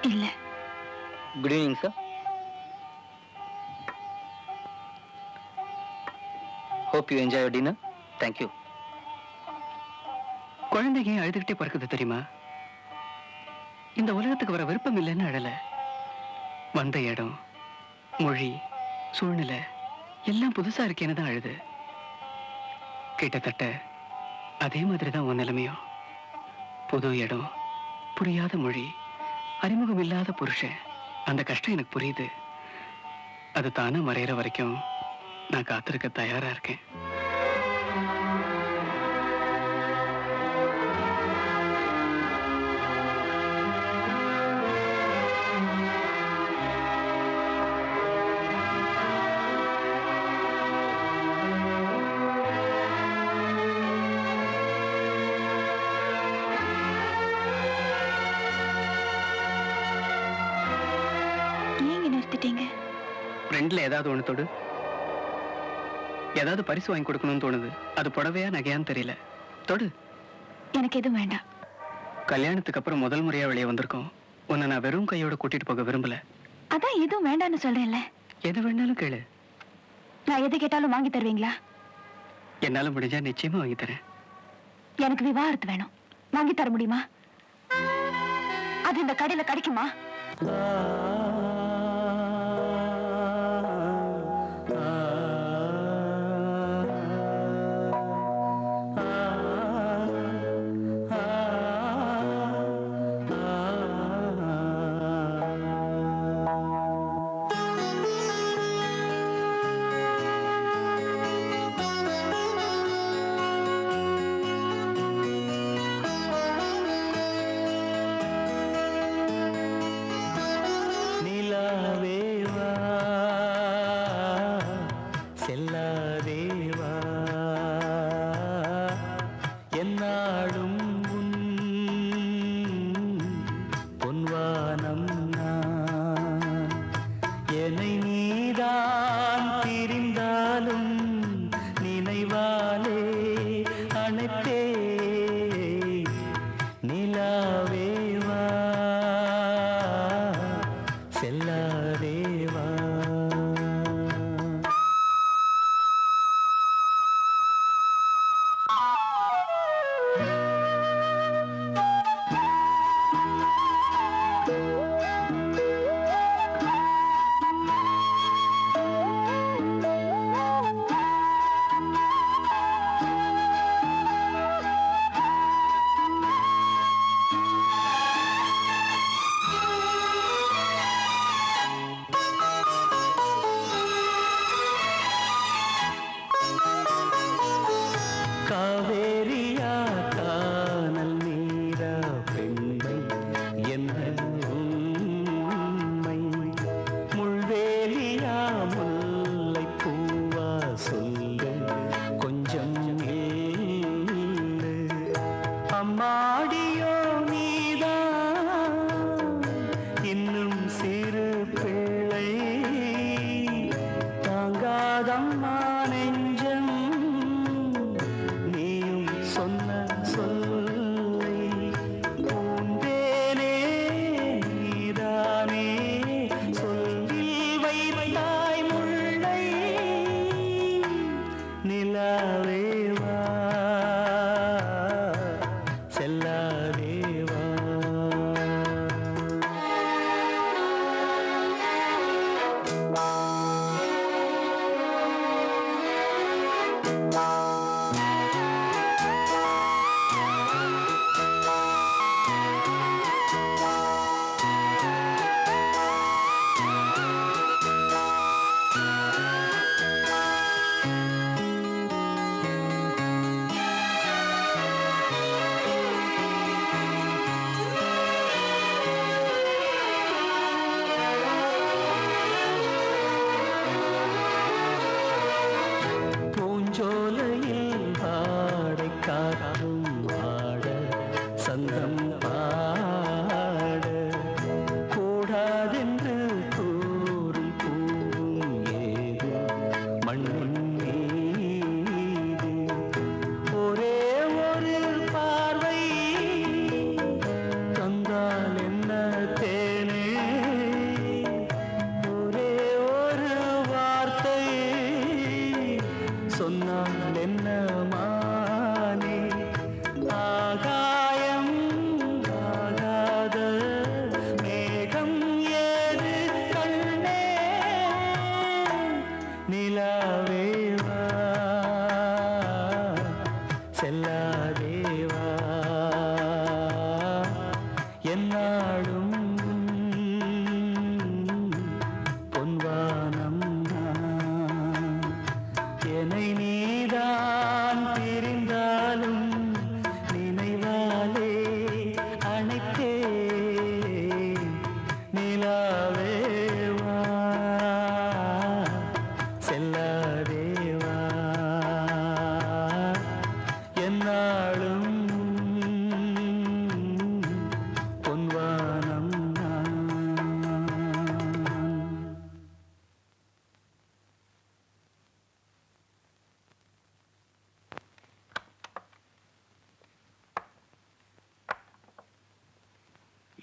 இல்ல. Good evening sir. Hope you enjoy your dinner. Thank you. குழந்தைங்க அழுதுகிட்டே பறக்குது தெரியுமா? இந்த உலகத்துக்கு வர விருப்பம் இல்லைன்னு அழல. வந்த இடம், மொழி, சூழ்நிலை எல்லாம் புதுசா இருக்கேன்னு தான் அழுது. கிட்டத்தட்ட அதே மாதிரி தான் உன் நிலைமையும். புது இடம், புரியாத மொழி, அறிமுகம் இல்லாத புருஷன். அந்த கஷ்டம் எனக்கு புரியுது. அது தானே மறையிற வரைக்கும் நான் காத்திருக்க தயாரா இருக்கேன். ரெண்டுல ஏதாவது ஒண்ணு தொடு. ஏதாவது பரிசு வாங்கி கொடுக்கணும்னு தோணுது. அது புடவையா நகையான்னு தெரியல. தொடு. எனக்கு எதுவும் வேண்டாம். கல்யாணத்துக்கு அப்புறம் முதல் முறையா வெளியே வந்திருக்கோம். உன்னை நான் வெறும் கையோட கூட்டிட்டு போக விரும்பல. அதான் எதுவும் வேண்டாம்னு சொல்றேன்ல. எது வேணாலும் கேளு. நான் எது கேட்டாலும் வாங்கி தருவீங்களா? என்னால முடிஞ்சா நிச்சயமா வாங்கி தரேன். எனக்கு விவாகரத்து வேணும். வாங்கி தர முடியுமா? அது இந்த கடையில கிடைக்குமா?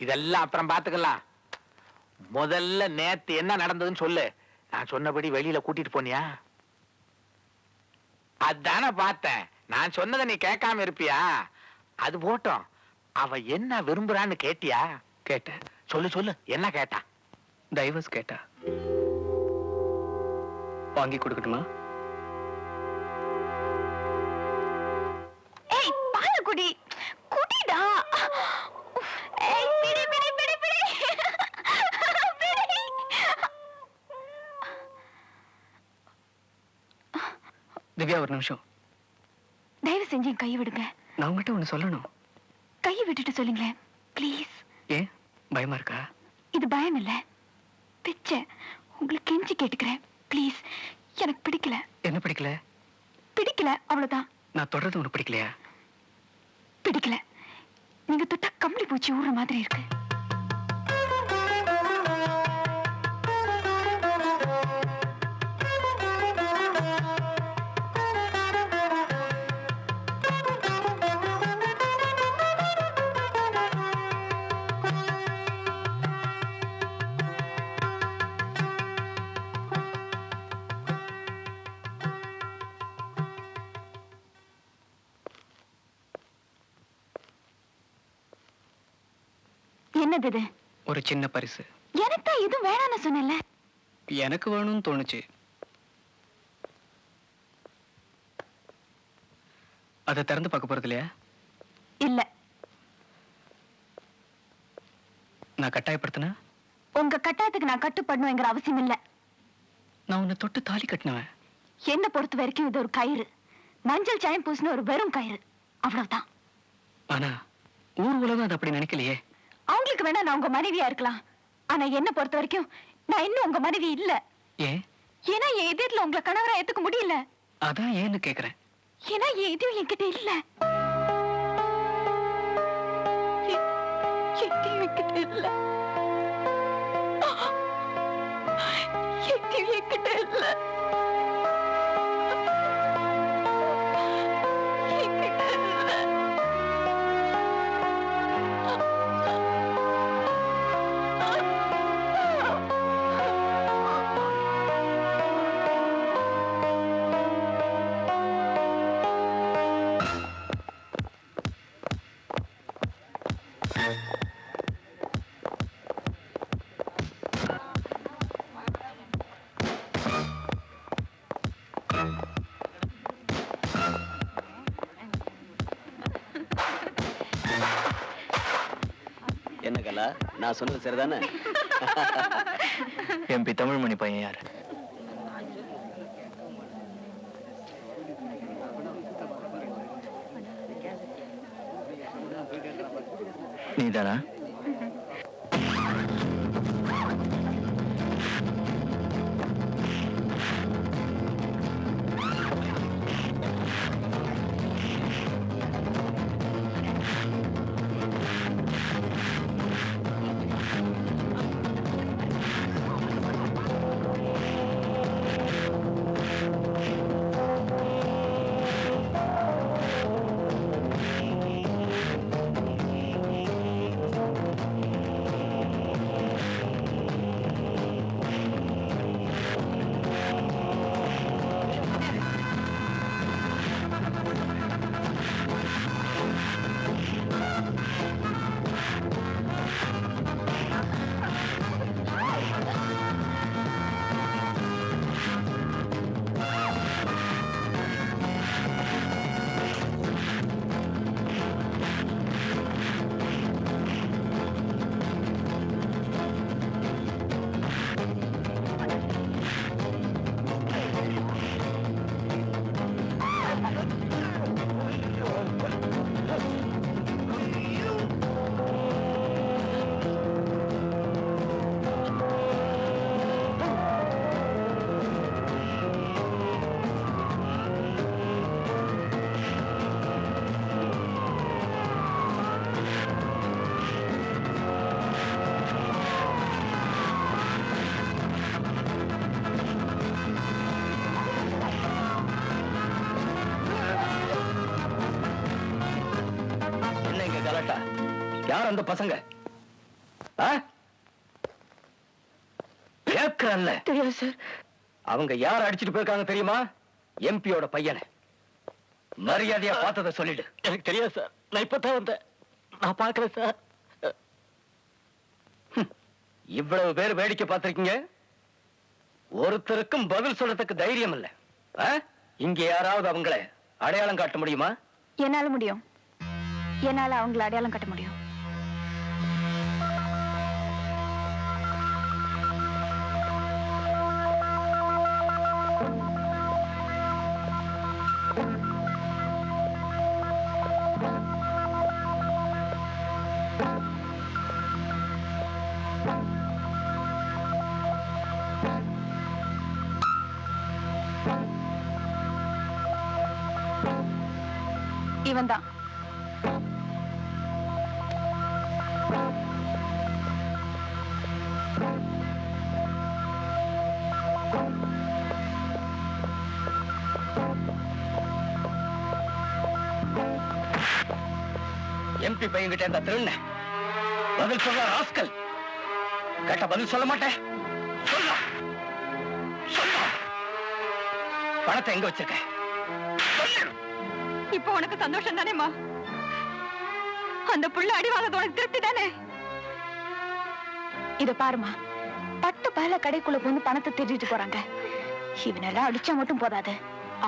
இதெல்லாம் அப்புறம் பாத்துக்கலாம். முதல்ல நேத்து என்ன நடந்ததுன்னு சொல்லு. நான் சொன்னபடி வெளியில கூட்டிட்டு போனியா? அதானே பார்த்தேன். நான் சொன்னதை நீ கேட்காம இருப்பியா? அது போட்டோம். அவ என்ன விரும்புறான்னு கேட்டியா? கேட்டேன். சொல்லு சொல்லு, என்ன கேட்டா? டைவர்ஸ் கேட்டா. வாங்கி கொடுக்கட்டுமா? ஏய் பால குடி குடிடா. ஏய் பிடி பிடி பிடி பிடி பிடி. திவ்யா ஒரு நிமிஷம். தயவு செஞ்சு என் கையை விடுங்க. நான் உங்ககிட்ட ஒண்ணு சொல்லணும். கையை விட்டுட்டு சொல்லுங்களேன் ப்ளீஸ். ஏன் பயமா இருக்கா? இது பயம் இல்ல, பிச்சை. உங்களுக்கு கெஞ்சி கேட்டுக்கிறேன் ப்ளீஸ். எனக்கு பிடிக்கல. என்ன பிடிக்கல? பிடிக்கல அவ்வளவுதான். நான் தொடர்றது உனக்கு பிடிக்கலையா? பிடிக்கல. நீங்க தொட்டா கம்பளி பூச்சி ஊற மாதிரி இருக்கு. என்னது இது? ஒரு சின்ன பரிசு. எனக்கு தான் எதுவும் வேணாம்னு சொன்னேன்ல. எனக்கு வேணும்னு தோணுச்சு. அதை திறந்து பார்க்க போறது இல்லையா? இல்ல. நான் கட்டாயப்படுத்தினா? உங்க கட்டாயத்துக்கு நான் கட்டுப்படணுங்கிற அவசியம் இல்ல. நான் உன்னை தொட்டு தாலி கட்டினவன். என்ன பொறுத்த வரைக்கும் இது ஒரு கயிறு. மஞ்சள் சாயம் பூசின ஒரு வெறும் கயிறு, அவ்வளவுதான். ஆனா ஊர் உலகம் அது அப்படி நினைக்கலையே. அவங்களுக்கு வேணா நான் உங்க மனைவியா இருக்கலாம். ஆனா என்ன பொறுத்த வரைக்கும் நான் இன்னும் உங்க மனைவி இல்ல. ஏன்? ஏன்னா என் எதிரில உங்களை கணவரா ஏத்துக்க முடியல. அதான் ஏன்னு கேக்குறேன். ஏன்னா என் எதுவும் என்கிட்ட இல்ல. எதுவும் என்கிட்ட இல்ல. எதுவும் என்கிட்ட இல்ல. என்கிட்ட இல்ல. என்ன கலா, நான் சொன்னது சரிதானே? எம்பி தமிழ்மணி பையன் யாரு? நீதானா? யார் அந்த பசங்க? கேட்கறல்ல? தெரியாது சார். அவங்க யார் அடிச்சிட்டு போயிருக்காங்க தெரியுமா? எம்பியோட பையனை. மரியாதையா பார்த்ததை சொல்லிடு. எனக்கு தெரியாது சார், நான் இப்பதான் வந்தேன். நான் பார்க்கல சார். இவ்வளவு பேர் வேடிக்கை பார்த்திருக்கீங்க, ஒருத்தருக்கும் பதில் சொல்றதுக்கு தைரியம் இல்ல. இங்க யாராவது அவங்களை அடையாளம் காட்ட முடியுமா? என்னால முடியும். என்னால அவங்கள அடையாளம் காட்ட முடியும். இவன் தான். எம்பி பையன்கிட்ட இருந்த திருண்ண பதில் சொல்ற ராஸ்கல். கேட்ட பதில் சொல்ல மாட்டேன். சொல்ல பணத்தை எங்க வச்சிருக்க? இப்போ உனக்கு சந்தோஷம் தானேம்மா? அந்த புள்ள அடி வாங்கறது உனக்கு திருப்தி தானே? இத பாருமா, பட்டு பயல கடைக்குள்ள வந்து பணத்தை திருடிட்டு போறாங்க. இவனெல்லாம் அடிச்சா மட்டும் போதாது,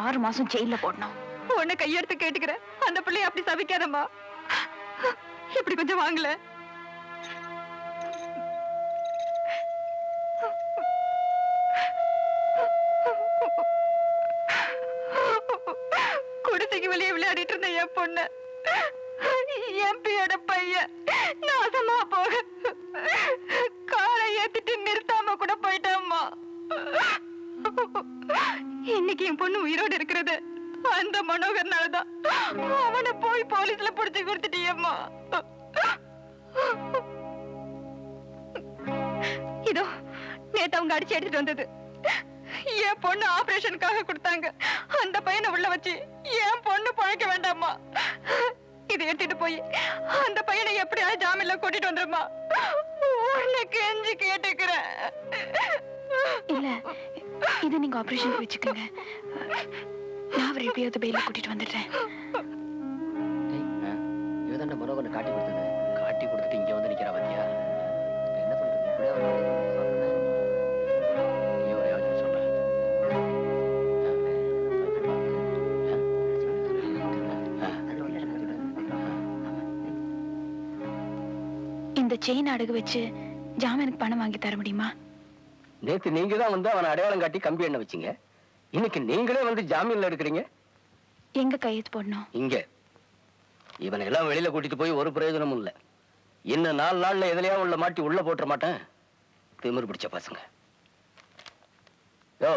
6 மாசம் ஜெயில போடணும். உன்னை கையெடுத்து கேட்டுக்கிறேன், அந்த பிள்ளைய அப்படி சபிக்காதம்மா. இப்படி கொஞ்சம் வாங்கல. குடிசைக்கு வெளியே விளையாடிட்டு இருந்த என் பொண்ணு எம்பியோட பையன் நாசமா போக காரை ஏத்திட்டு நிறுத்தாம கூட போயிட்டாம்மா. இன்னைக்கு என் பொண்ணு உயிரோடு இருக்கிறது அந்த மனோகர்னாலதான். அவனை போய் போலீஸ்ல புடிச்சு கொடுத்துட்டியம்மா. இதோ நேத்து அவங்க அடிச்சு எடுத்துட்டு வந்தது. என் பொண்ணு ஆபரேஷனுக்காக கொடுத்தாங்க. அந்த பையனை உள்ள வச்சு என் பொண்ணு பழைக்க வேண்டாமா? இதை எடுத்துட்டு போய் அந்த பையனை எப்படியாவது ஜாமீன்ல கூட்டிட்டு வந்துருமா? உனக்கு கெஞ்சி கேட்டுக்கிறேன். இல்ல, இது நீங்க ஆபரேஷன் வச்சுக்கோங்க. நான் அவரை எப்படியாவது பெயில கூட்டிட்டு வந்துடுறேன். இவதான் மனோகரனை காட்டி கொடுத்துட்டு இங்க வந்து நிக்கிறா பாத்தியா? என்ன பண்றது? இப்படியே இந்த செயின் அடகு வச்சு ஜாமீனுக்கு பணம் வாங்கி தர முடியுமா? நேத்து நீங்க தான் வந்து அவனை அடையாளம் காட்டி கம்பி எண்ண வச்சீங்க. இன்னைக்கு நீங்களே வந்து ஜாமீன்ல எடுக்கிறீங்க. எங்க கையெழுத்து போடணும்? இங்க. இவனை எல்லாம் வெளியில கூட்டிட்டு போய் ஒரு பிரயோஜனமும் இல்ல. இன்னும் 4 நாள்ல எதுலயா உள்ள மாட்டி உள்ள போட்டுற மாட்டேன். திமிரு பிடிச்ச பசங்க. யோ,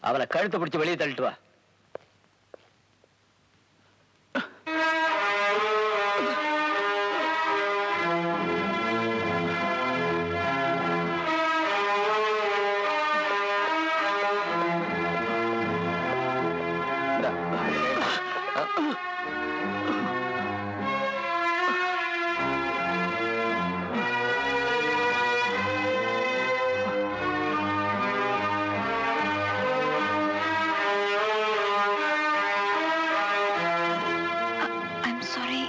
அவனை கழுத்தை பிடிச்சு வெளியே தள்ளிட்டு வா. I'm sorry.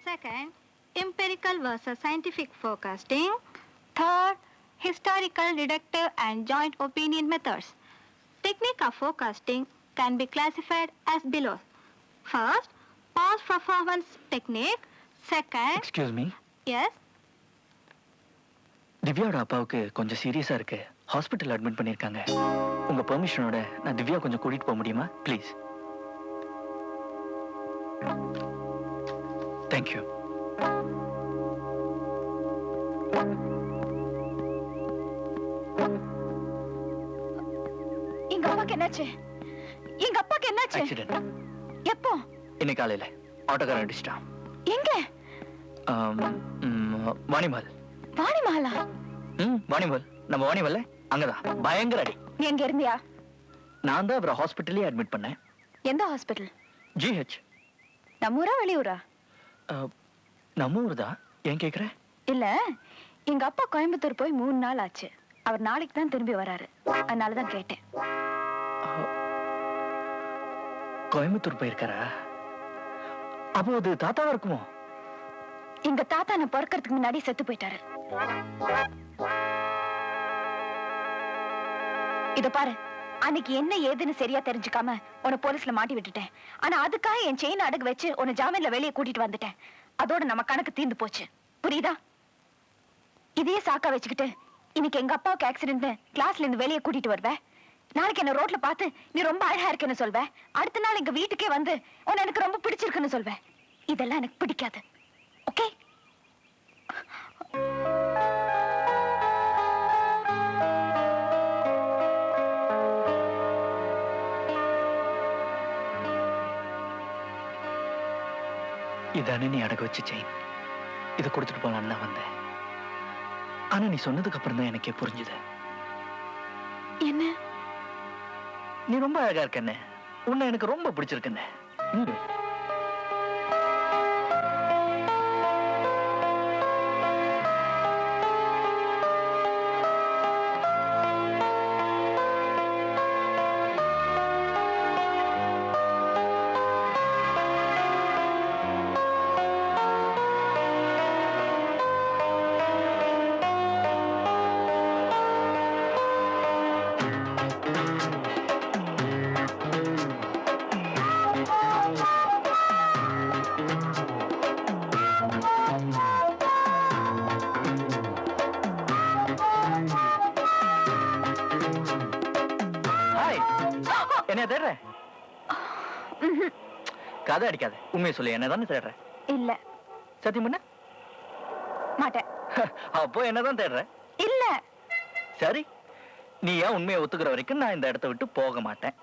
Second, empirical versus scientific forecasting. Third, historical, deductive and joint opinion methods. Technique of forecasting can be classified as below. First, past performance technique. Second, excuse me, yes, திவ்யாவோட அப்பாவுக்கு கொஞ்சம் சீரியஸா இருக்கு. ஹாஸ்பிட்டல் அட்மிட் பண்ணிருக்காங்க. உங்க பெர்மிஷனோட நான் திவ்யா கொஞ்சம் கூட்டிட்டு போக முடியுமா ப்ளீஸ்? தேங்க்யூ. எங்க அப்பாக்கு என்னாச்சு? எங்க அப்பாக்கு என்னாச்சு? ஆக்சிடென்ட். எப்போ? இன்னைக்கு காலையில ஆட்டோக்காரன் அடிச்சிட்டான். எங்க? வாணிமல். வாணிமஹாலா? வாணிமல். நம்ம வாணிமல்ல அங்கதான் பயங்கர அடி. நீ எங்க இருந்தியா? நான் தான் அவரை ஹாஸ்பிட்டலே அட்மிட் பண்ணேன். எந்த ஹாஸ்பிட்டல்? GH. நம்ம ஊரா வெளியூரா? நம்ம ஊர் தான். ஏன் கேக்குற? இல்ல, எங்க அப்பா கோயம்புத்தூர் போய் 3 நாள் ஆச்சு. அவர் நாளைக்கு தான் திரும்பி வராரு. அதனாலதான் கேட்டேன். கோயம்புத்தூர் போயிருக்காரா? அப்போ அது தாத்தாவா இருக்குமோ? எங்க தாத்தா நான் பிறக்கிறதுக்கு முன்னாடி செத்து போயிட்டாரு. இத பாரு, அன்னைக்கு என்ன ஏதுன்னு சரியா தெரிஞ்சுக்காம உன்னை போலீஸ்ல மாட்டி விட்டுட்டேன். ஆனா அதுக்காக என் செயின் அடகு வச்சு உன்னை ஜாமீன்ல வெளியே கூட்டிட்டு வந்துட்டேன். அதோட நம்ம கணக்கு தீர்ந்து போச்சு. புரியுதா? இதையே சாக்கா வச்சுக்கிட்டு இன்னைக்கு எங்க அப்பாவுக்கு ஆக்சிடென்ட் கிளாஸ்ல இருந்து வெளியே கூட்டிட்டு வருவேன். நாளைக்கு என்ன ரோட்ல பார்த்து நீ ரொம்ப அழகா இருக்குன்னு சொல்வேன். அடுத்த நாள் எங்க வீட்டுக்கே வந்து உன்னை எனக்கு ரொம்ப பிடிச்சிருக்குன்னு சொல்வேன். இதெல்லாம் எனக்கு பிடிக்காது. ஓகே? இதானே நீ அடகு வச்சு செயின். இதை கொடுத்துட்டு போலான்னு தான் வந்தேன். ஆனா நீ சொன்னதுக்கு அப்புறம் தான் எனக்கே புரிஞ்சுது. என்ன? நீ ரொம்ப அழகா இருக்கண்ணே. உன்னை எனக்கு ரொம்ப பிடிச்சிருக்கண்ணே. என்ன தேடுற? கதை அடிக்காத. உண்மையை சொல்லு, என்னதானே தேடுற? இல்ல. சத்தியம் பண்ண மாட்டேன். அப்போ என்னதான் தேடுற? இல்ல. சரி, நீ ஏன் உண்மையை ஒத்துக்கிற வரைக்கும் நான் இந்த இடத்தை விட்டு போக மாட்டேன்.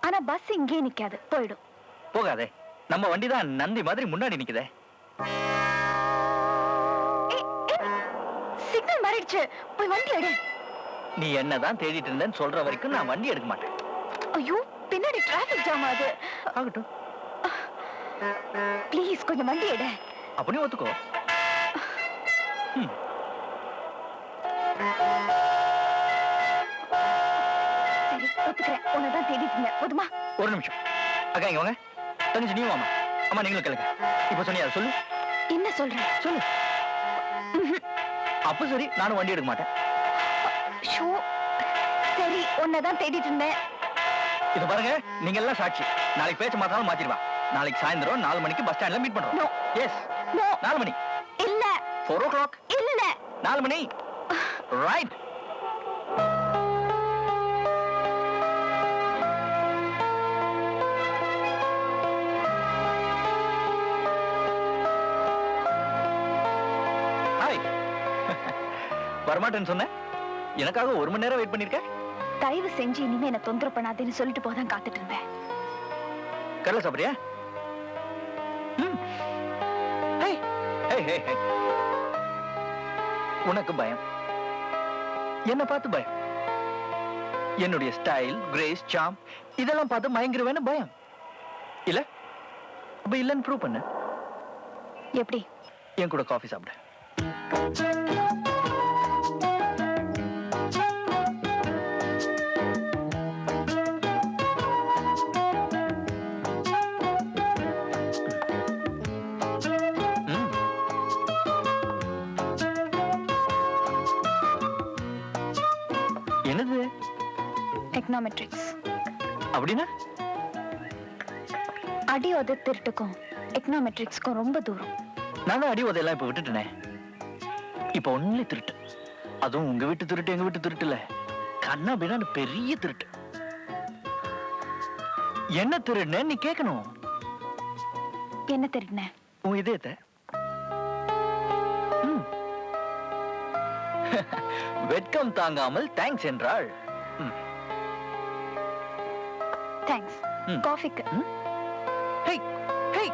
ஆனா பஸ் இங்கே நிக்காது, போயிடும். போகாதே. நம்ம வண்டி தான் நந்தி மாதிரி முன்னாடி நிக்குதே. சிக்னல் மாறிடுச்சு, போய் வண்டி எடு. நீ என்னதான் தேடிட்டு இருந்தேன்னு சொல்ற வரைக்கும் நான் வண்டி எடுக்க மாட்டேன். ஐயோ, பின்னாடி டிராபிக் ஜாம் ஆகுது. ஆகட்டும். ப்ளீஸ் கொஞ்சம் வண்டி எடு. அப்படி ஒத்துக்கோ. சரி, ஒத்துக்கிறேன். உன்னதான் தேடிட்டு இருந்தேன். போதுமா? ஒரு நிமிஷம் அக்கா, இங்க வாங்க. தங்கச்சி நீ வாமா. அம்மா நீங்களும் கேளுங்க. இப்ப சொன்னியா சொல்லு. என்ன சொல்ற? சொல்லு. அப்ப சரி, நானும் வண்டி எடுக்க மாட்டேன். ஷோ, சரி, உன்னதான் தேடிட்டு இருந்தேன். இது பாருங்க, நீங்க எல்லாம் சாட்சி. நாளைக்கு பேச்ச மாத்தாலும் மாத்திடுவா. நாளைக்கு சாயந்தரம் 4 மணிக்கு பஸ் ஸ்டாண்ட்ல மீட் பண்றோம். No. எஸ். No. 4 மணி. இல்ல. 4 o'clock. இல்ல. 4 மணி. ரைட். ஹாய். வரமாட்டேன்னு சொன்னேன். எனக்காக 1 மணி நேரம் வெயிட் பண்ணிருக்க. தயவு செஞ்சு இனிமே என்ன தொந்தரவு பண்ணாதேன்னு சொல்லிட்டு போதான் காத்துட்டு இருந்தேன். கடலை சாப்பிடுறியா? உனக்கு பயம், என்ன பார்த்து பயம். என்னுடைய ஸ்டைல், கிரேஸ், சாம் இதெல்லாம் பார்த்து மயங்கிருவேன்னு பயம் இல்ல? அப்ப இல்லன்னு ப்ரூவ் பண்ணு. எப்படி? என் கூட காஃபி சாப்பிடு. என்னது? எக்கனாமெட்ரிக்ஸ். அப்படின்னா? அடி உத திருட்டுக்கும் எக்கனாமெட்ரிக்ஸ்க்கும் ரொம்ப தூரம். நான் தான் அடி உதையெல்லாம் இப்ப விட்டுட்டேனே. இப்ப ஒன்லி திருட்டு. அதுவும் உங்க வீட்டு திருட்டு, எங்க வீட்டு திருட்டு இல்ல, கண்ணா பின்னா பெரிய திருட்டு. என்ன திருடுன்னு நீ கேட்கணும். என்ன திருடின? உன் இதயத்தை. வெட்கம் தாங்காமல் தேங்க்ஸ் என்றாள். தேங்க்ஸ். காஃபிக்கு. Hey hey.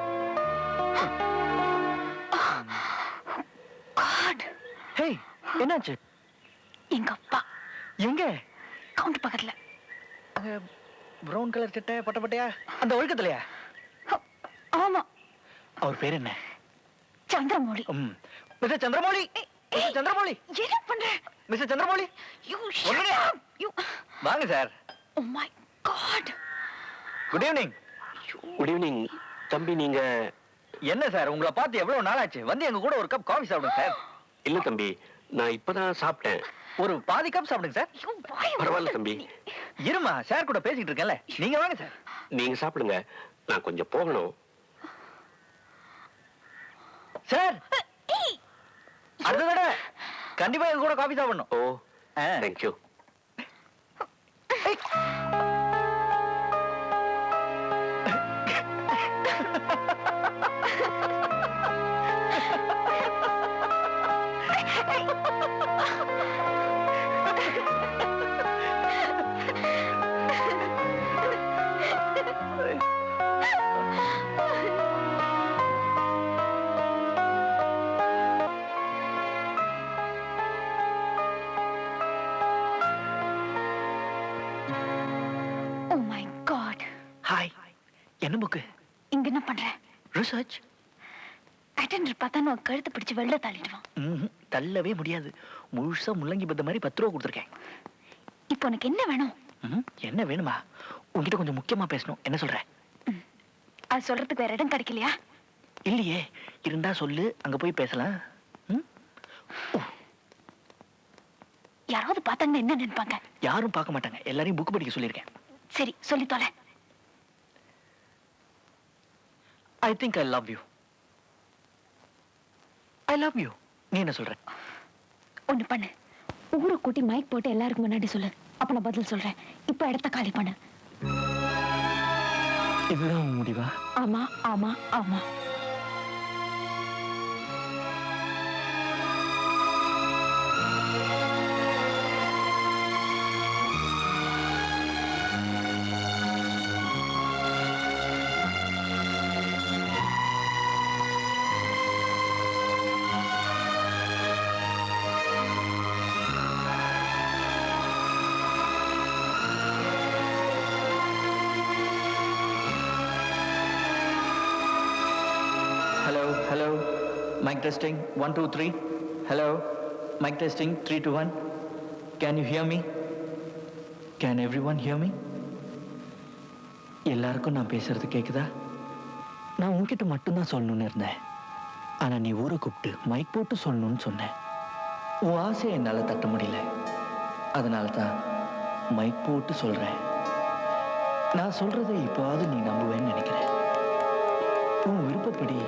காட். ஹேய், என்னாச்சு? எங்க அப்பா. எங்க? கவுண்டர் பக்கத்துல. பிரவுன் கலர் சட்டை பட்ட பட்டையா? அந்த ஒழுக்கத்துலயா? ஆமா. அவர் பேர் என்ன? சந்திரமௌலி. மிஸ்டர் சந்திரமௌலி. மிஸ்டர் சந்திரமௌலி. என்ன பண்ற? மிஸ்டர் சந்திரமௌலி. வாங்க sir. Oh my God. Good evening. Good evening. தம்பி நீங்க என்ன சார், உங்களை பார்த்து எவ்வளவு நாள் ஆச்சு? வந்து எங்க கூட ஒரு கப் காஃபி சாப்பிடுங்க சார். இல்ல தம்பி, நான் இப்பதான் சாப்பிட்டேன். ஒரு பாதி கப் சாப்பிடுங்க சார். பரவாயில்ல தம்பி. இருமா, சார் கூட பேசிட்டு இருக்கேன்ல. நீங்க வாங்க சார். நீங்க சாப்பிடுங்க, நான் கொஞ்சம் போகணும். சார், அடுத்த தடவை கண்டிப்பா எங்க கூட காஃபி சாப்பிடணும். Oh, thank you. Oh my God. Hi. என்ன புக்கு? இங்க என்ன பண்ற? ரிசர்ச். அட்டெண்டர் பார்த்தா நான் கழுத்து பிடிச்சு வெளில தள்ளிடுவான். தள்ளவே முடியாது. முழுசா முள்ளங்கி பத்த மாதிரி 10 ரூபா கொடுத்துருக்கேன். இப்போ உனக்கு என்ன வேணும்? என்ன வேணுமா? உன்கிட்ட கொஞ்சம் முக்கியமா பேசணும். என்ன சொல்ற? அது சொல்றதுக்கு வேற இடம் கிடைக்கலையா? இல்லையே, இருந்தா சொல்லு, அங்க போய் பேசலாம். யாராவது பார்த்தாங்கன்னா என்ன நினைப்பாங்க? யாரும் பார்க்க மாட்டாங்க. எல்லாரையும் புக் படிக்க சொல்லியிருக்கேன். சரி, சொல்லி தொலை. I think I love you. I love you. நீ என்ன சொல்ற? ஒண்ணு பண்ணு, ஊரை கூட்டி மைக் போட்டு எல்லாருக்கும் முன்னாடி சொல்லு. அப்ப நான் பதில் சொல்றேன். இப்ப இடத்த காலி பண்ணு. இதுதான் முடிவா? ஆமா ஆமா ஆமா. Hello. Mic testing. 1 2 3. Hello. Mic testing. 3 2 1. Can you hear me? Can everyone hear me? எல்லாருக்கும் நான் பேசுறது கேக்குதா? நான் உன்கிட்ட மட்டும்தான் சொல்லணும்னு இருந்தேன். ஆனா நீ ஊரை கூப்பிட்டு மைக் போட்டு சொல்லணும்னு சொன்னேன். உன் ஆசையை என்னால தட்ட முடியல. அதனால தான் மைக் போட்டு சொல்றேன். நான் சொல்றதை இப்போவாவது நீ நம்புவேன்னு நினைக்கிறேன். உன் விருப்பப்படி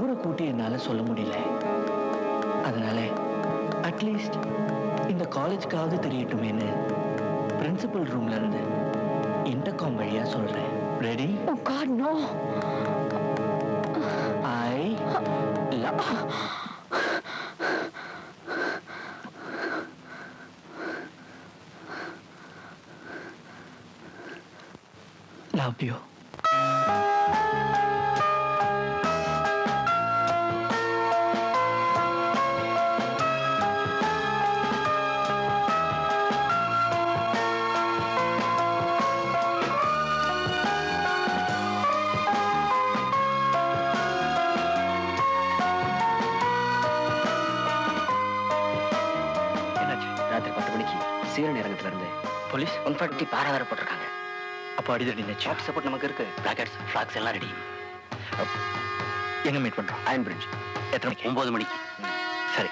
ஊரை கூட்டி என்னால சொல்ல முடியல. அதனால அட்லீஸ்ட் இந்த காலேஜ்க்காவது தெரியட்டுமேன்னு பிரின்சிபல் ரூம்ல இருந்து இன்டர்காம் வழியா சொல்றேன். Ready? Oh God, no. I love you. ராத்திரி 10 மணிக்கு சீரன் இறங்கத்துல இருந்து போலீஸ் 140 பாரா வேற போட்டிருக்காங்க. அப்போ அடிதடி நினைச்சு ஆஃப் சப்போர்ட் நமக்கு இருக்கு. பிளாக்கெட்ஸ், ஃபிளாக்ஸ் எல்லாம் ரெடி. எங்க மீட் பண்றோம்? Iron bridge. எத்தனை மணிக்கு? 9 மணிக்கு. சரி,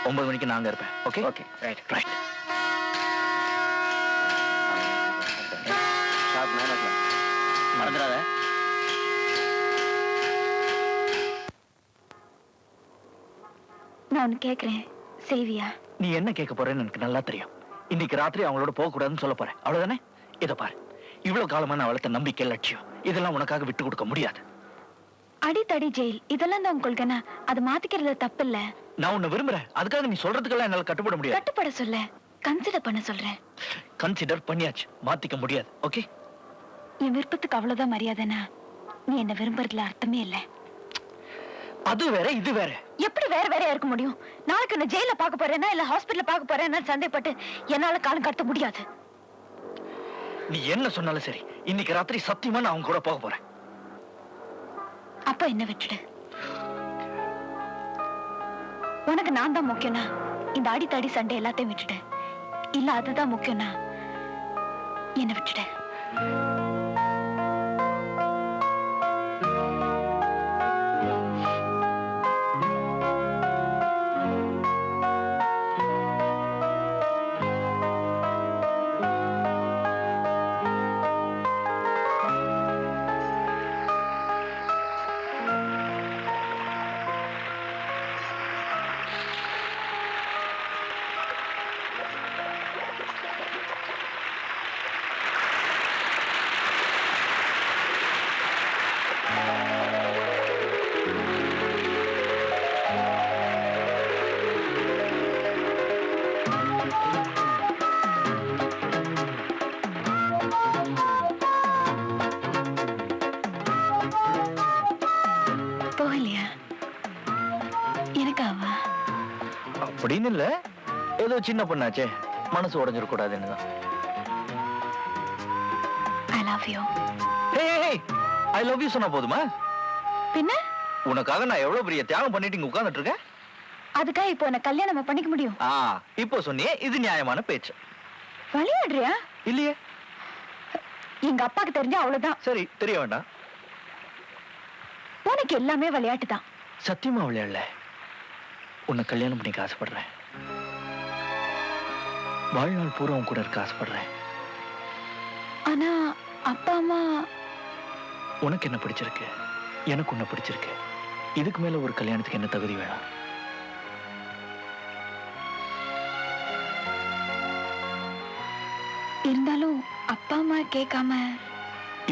9 மணிக்கு நான் அங்க இருப்பேன். Okay okay, right. Sharp 9 o'clock. மறந்துடாத. நான் ஒன்னு கேக்குறேன், செய்வியா? நீ என்ன கேட்க போறேன்னு எனக்கு நல்லா தெரியும். இன்னைக்கு ராத்திரி அவங்களோட போக கூடாதுன்னு சொல்ல போறேன். அவ்வளவுதானே? இத பாரு, இவ்வளவு காலமா நான் வளர்த்த நம்பிக்கை, லட்சியம் இதெல்லாம் உனக்காக விட்டு கொடுக்க முடியாது. அடித்தடி ஜெயில் இதெல்லாம் தான் உங்களுக்கு என்ன அது மாத்திக்கிறது தப்பு இல்ல. நான் உன்னை விரும்புறேன், அதுக்காக நீ சொல்றதுக்கெல்லாம் என்னால கட்டுப்பட முடியாது. கட்டுப்பட சொல்ல, கன்சிடர் பண்ண சொல்றேன். கன்சிடர் பண்ணியாச்சு, மாத்திக்க முடியாது. ஓகே, என் விருப்பத்துக்கு அவ்வளவுதான் மரியாதைனா நீ என்ன விரும்புறதுல அர்த்தமே இல்ல. அது வேற இது வேற. எப்படி வேற வேறையா இருக்க முடியும்? நாளைக்கு நான் ஜெயில பார்க்க போறேன்னா இல்ல ஹாஸ்பிடல்ல பார்க்க போறேன்னா சந்தேகப்பட்டு என்னால காலம் கடத்த முடியாது. நீ என்ன சொன்னாலும் சரி, இன்னைக்கு ராத்திரி சத்தியமா நான் அவங்க கூட போக போறேன். அப்ப என்ன விட்டுடு. உனக்கு நான் தான் முக்கியம்னா இந்த அடித்தடி சண்டை எல்லாத்தையும் விட்டுடு. இல்ல அதுதான் முக்கியம்னா என்ன விட்டுடு. போகலையா? எனக்காவா? அப்படின்னு இல்ல, ஏதோ சின்ன பொண்ணாச்சே, மனசு உடைஞ்சிட கூடாதுன்னு தான். I love you. I love you சொன்னா போதுமா? பின்ன உனக்காக நான் எவ்வளவு பெரிய தியாகம் பண்ணிட்டு இங்க உட்கார்ந்துட்டு இருக்கேன். அதுக்காக இப்போ என்ன கல்யாணம் பண்ணிக்க முடியும்? இப்போ சொன்னியே, இது நியாயமான பேச்சு. விளையாடுறியா? இல்லையே. எங்க அப்பாக்கு தெரிஞ்சா அவ்வளவுதான். சரி, தெரிய வேண்டாம். உனக்கு எல்லாமே விளையாட்டு தான். சத்தியமா விளையாடல. உன்னை கல்யாணம் பண்ணிக்க ஆசைப்படுறேன். வாழ்நாள் பூரா உன் கூட இருக்க ஆசைப்படுறேன். ஆனா அப்பா அம்மா. உனக்கு என்ன பிடிச்சிருக்கு, எனக்கு உன்னை பிடிச்சிருக்கு. இதுக்கு மேல ஒரு கல்யாணத்துக்கு என்ன தகுதி வேணும்? இருந்தாலும் அப்பா அம்மா கேட்காம.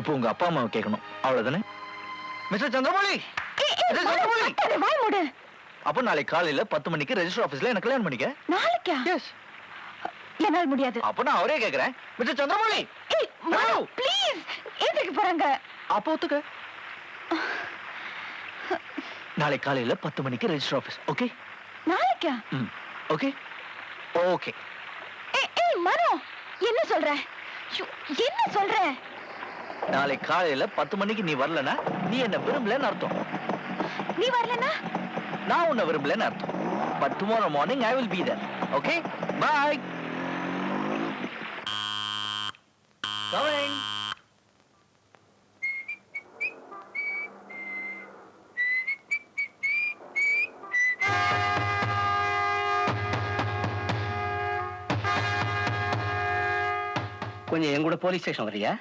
இப்போ உங்க அப்பா அம்மாவை கேட்கணும், அவ்வளவுதானே? மிஸ்டர் சந்திரமௌலி, வாய் மூடு. அப்ப நாளைக்கு காலையில 10 மணிக்கு ரெஜிஸ்டர் ஆபீஸ்ல எனக்கு கல்யாணம் பண்ணிக்க. நாளைக்கா? எஸ். என்னால் முடியாது. அப்ப நான் அவரே கேக்குறேன், மிஸ்டர் சந்திரமௌலி. ப்ளீஸ், ஏத்துக்கு போறாங்க. அப்ப ஒத்துக்க. நாளைக்கு காலையில 10 மணிக்கு ரெஜிஸ்டர் ஆபீஸ். ஓகே? நாளைக்கா? Okay okay. ஏய் மனோ, என்ன சொல்ற? என்ன சொல்ற? நாளைக்கு காலையில 10 மணிக்கு நீ வரலனா நீ என்ன விரும்பலன்னு அர்த்தம். நீ வரலனா நான் உன்னை விரும்பலன்னு அர்த்தம். But tomorrow morning I will be there. Okay? Bye. Coming. கொஞ்சம் என் கூட போலீஸ் ஸ்டேஷன் வரியா?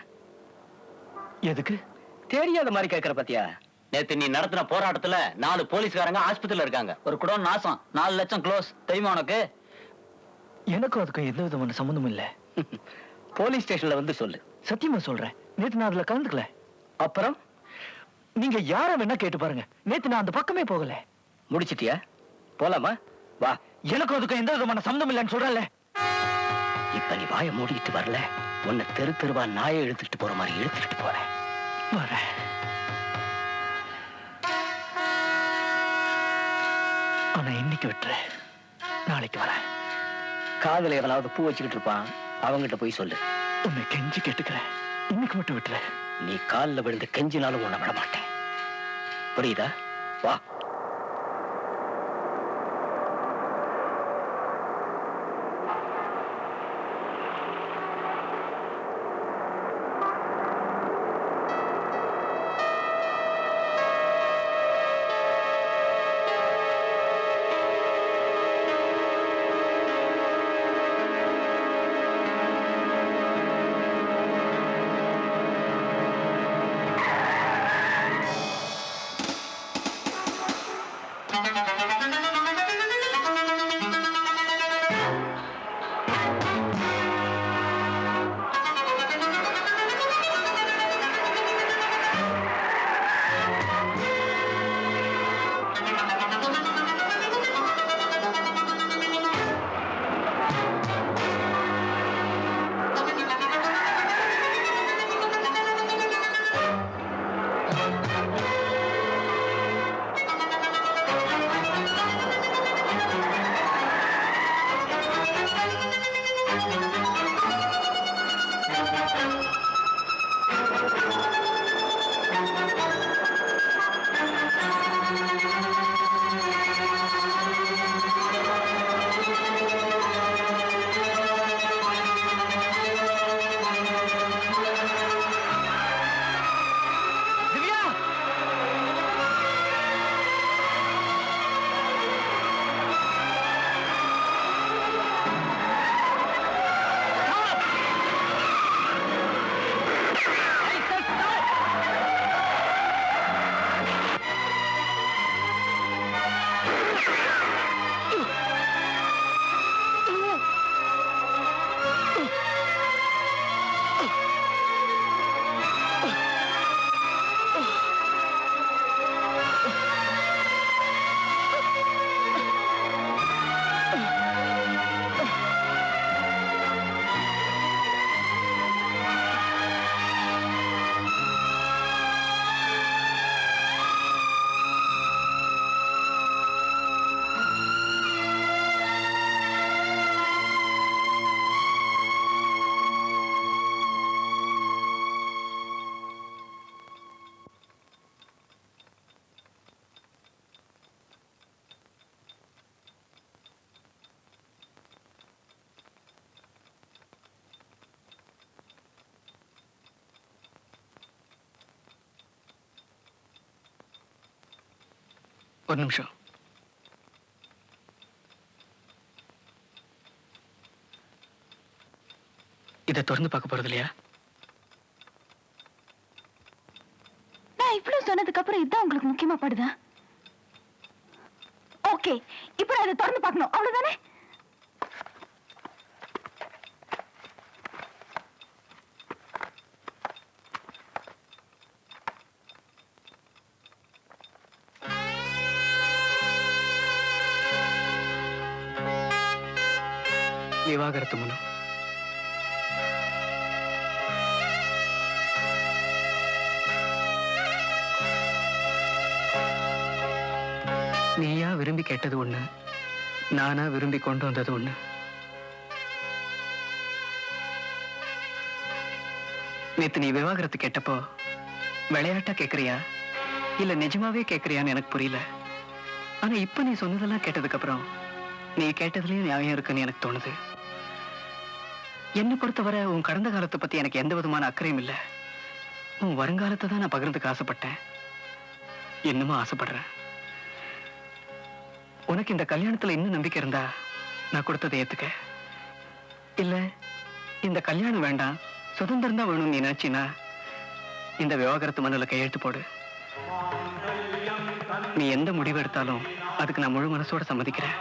எதுக்கு? தெரியாத மாதிரி கேட்கற பாத்தியா? நேத்து நீ நடத்தின போராட்டத்துல 4 போலீஸ்காரங்க ஆஸ்பத்திரியில இருக்காங்க. ஒரு குடம் நாசம், 4 லட்சம் க்ளோஸ். தெரியுமா உனக்கு? எனக்கும் அதுக்கும் எந்த விதமான சம்பந்தமும் இல்ல. போலீஸ் ஸ்டேஷன்ல வந்து சொல்லு. சத்தியமா சொல்றேன், நேத்து நான் அதுல கலந்துக்கல. அப்புறம் நீங்க யார வேணா கேட்டு பாருங்க, நேத்து நான் அந்த பக்கமே போகல. முடிச்சிட்டியா? போலாமா? வா. எனக்கும் அதுக்கும் எந்த விதமான சம்பந்தம் இல்லைன்னு சொல்றேன்ல. இப்ப நீ வாயை மூடிட்டு வரல, உன்னை தெரு தெருவா நாயை இழுத்துட்டு போற மாதிரி இழுத்துட்டு போறேன். வரேன். ஆனா இன்னைக்கு விட்டுற, நாளைக்கு வரேன். காதுல எவனாவது பூ வச்சுக்கிட்டு இருப்பான், அவங்கிட்ட போய் சொல்லு. உன்னை கெஞ்சி கேட்டுக்கிறேன், இன்னைக்கு மட்டும் விட்டுற. நீ காலில் விழுந்து கெஞ்சினாலும் உன்னை விட மாட்டேன். புரியுதா? வா. ஒரு நிமிஷம். இதை திறந்து பார்க்க போறது இல்லையா? நான் இவ்வளவு சொன்னதுக்கு அப்புறம் இதுதான் உங்களுக்கு முக்கியமா படுதா? ஓகே, இப்போ நான் இதை திறந்து பார்க்கணும், அவ்வளவுதானே? விவாகரத்து மனு. நீயா விரும்பி கேட்டது ஒண்ணு, நானா விரும்பி கொண்டு வந்தது ஒண்ணு. நேத்து நீ விவாகரத்து கேட்டப்போ விளையாட்டா கேக்குறியா இல்ல நிஜமாவே கேக்குறியான்னு எனக்கு புரியல. ஆனா இப்ப நீ சொன்னதெல்லாம் கேட்டதுக்கு அப்புறம் நீ கேட்டதுலயும் நியாயம் இருக்குன்னு எனக்கு தோணுது. என்னை பொறுத்தவரை உன் கடந்த காலத்தை பத்தி எனக்கு எந்த விதமான அக்கறையும் இல்லை. உன் வருங்காலத்தை தான் நான் பகிர்ந்துக்க ஆசைப்பட்டேன், இன்னமும் ஆசைப்படுறேன். உனக்கு இந்த கல்யாணத்துல இன்னும் நம்பிக்கை இருந்தா நான் கொடுத்ததை ஏத்துக்க. இல்ல இந்த கல்யாணம் வேண்டாம், சுதந்திரம் தான் வேணும்னு நீ நினைச்சினா இந்த விவாகரத்து மனுல கையெழுத்து போடு. நீ எந்த முடிவு எடுத்தாலும் அதுக்கு நான் முழு மனசோட சம்மதிக்கிறேன்.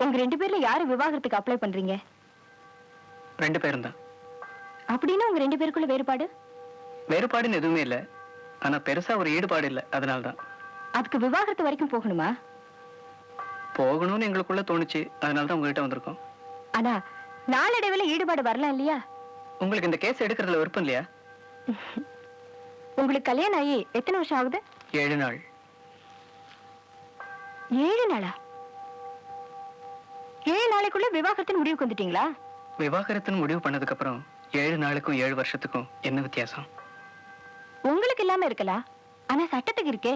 உங்க ரெண்டு பேர்ல யாரு விவாகரத்துக்கு அப்ளை பண்றீங்க? ரெண்டு பேரும் தான். அப்படின்னு உங்க ரெண்டு பேருக்குள்ள வேறுபாடு? வேறுபாடுன்னு எதுவுமே இல்ல, ஆனா பெருசா ஒரு ஈடுபாடு இல்ல, அதனால்தான். அதுக்கு விவாகரத்து வரைக்கும் போகணுமா? போகணும்னு எங்களுக்குள்ள தோணுச்சு, அதனாலதான் உங்ககிட்ட வந்திருக்கோம். ஆனா நாளடைவில் ஈடுபாடு வரலாம் இல்லையா? உங்களுக்கு இந்த கேஸ் எடுக்கிறதுல விருப்பம் இல்லையா? உங்களுக்கு கல்யாணம் ஆகி எத்தனை வருஷம் ஆகுது? 7 நாள். 7 நாளா? 7 நாளைக்குள்ள விவாகரத்தின் முடிவுக்கு வந்துட்டீங்களா? விவாகரத்துன்னு முடிவு பண்ணதுக்கு அப்புறம் 7 நாளுக்கும் 7 வருஷத்துக்கும் என்ன வித்தியாசம்? உங்களுக்கு இல்லாம இருக்கலாம், ஆனா சட்டத்துக்கு இருக்கே.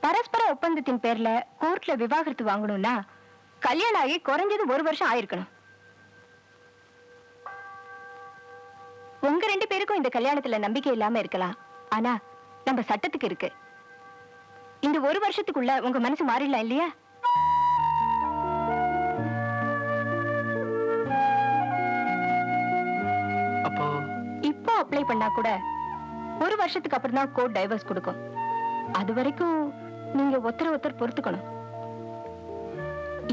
பரஸ்பர ஒப்பந்தத்தின் பேர்ல கோர்ட்ல விவாகரத்து வாங்கணும்னா கல்யாணம் ஆகி குறைஞ்சது 1 வருஷம் ஆயிருக்கணும். உங்க ரெண்டு பேருக்கும் இந்த கல்யாணத்துல நம்பிக்கை இல்லாம இருக்கலாம், ஆனா நம்ம சட்டத்துக்கு இருக்கு. இந்த 1 வருஷத்துக்குள்ள உங்க மனசு மாறிடலாம் இல்லையா? அப்போ இப்போ அப்ளை பண்ணா கூட 1 வருஷத்துக்கு அப்புறம் தான் கோர்ட் டைவர்ஸ் கொடுக்கும். அது வரைக்கும் நீங்க ஒருத்தர் பொறுத்துக்கணும்.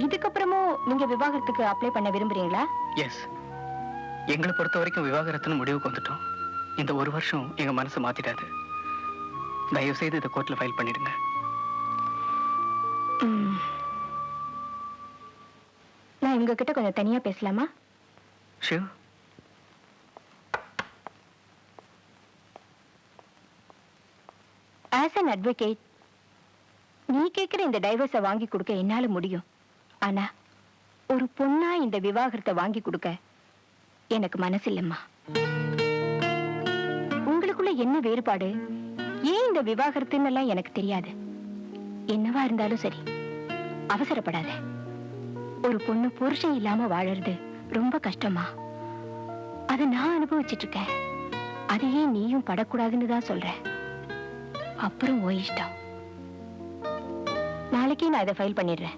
இதுக்கப்புறமும் நீங்க விவாகரத்துக்கு அப்ளை பண்ண விரும்புறீங்களா? எஸ், எங்களை பொறுத்த வரைக்கும் விவாகரத்துன்னு முடிவுக்கு வந்துட்டோம். இந்த 1 வருஷம் எங்க மனசு மாத்திடாது. தயவு செய்து இதை கோர்ட்ல ஃபைல் பண்ணிடுங்க. நான் இவங்க கிட்ட கொஞ்சம் தனியா பேசலாமா? ஷூர். ஆஸ் அன் அட்வொகேட், நீ கேட்கிற இந்த டைவர்ஸை வாங்கி கொடுக்க என்னால முடியும். ஆனா ஒரு பொண்ணா இந்த விவாகரத்தை வாங்கி கொடுக்க எனக்கு மனசு இல்லம்மா. உங்களுக்குள்ள என்ன வேறுபாடு, ஏன் இந்த விவாகரத்துன்னு எல்லாம் எனக்கு தெரியாது. என்னவா இருந்தாலும் சரி, அவசரப்படாத. ஒரு பொண்ணு புருஷன் இல்லாம வாழறது ரொம்ப கஷ்டமா. அதை நான் அனுபவிச்சுட்டு இருக்கேன். அதையே நீயும் படக்கூடாதுன்னு தான் சொல்றேன். அப்புறம் ஓ இஷ்டம். நாளைக்கே நான் இதை ஃபைல் பண்ணிடுறேன்.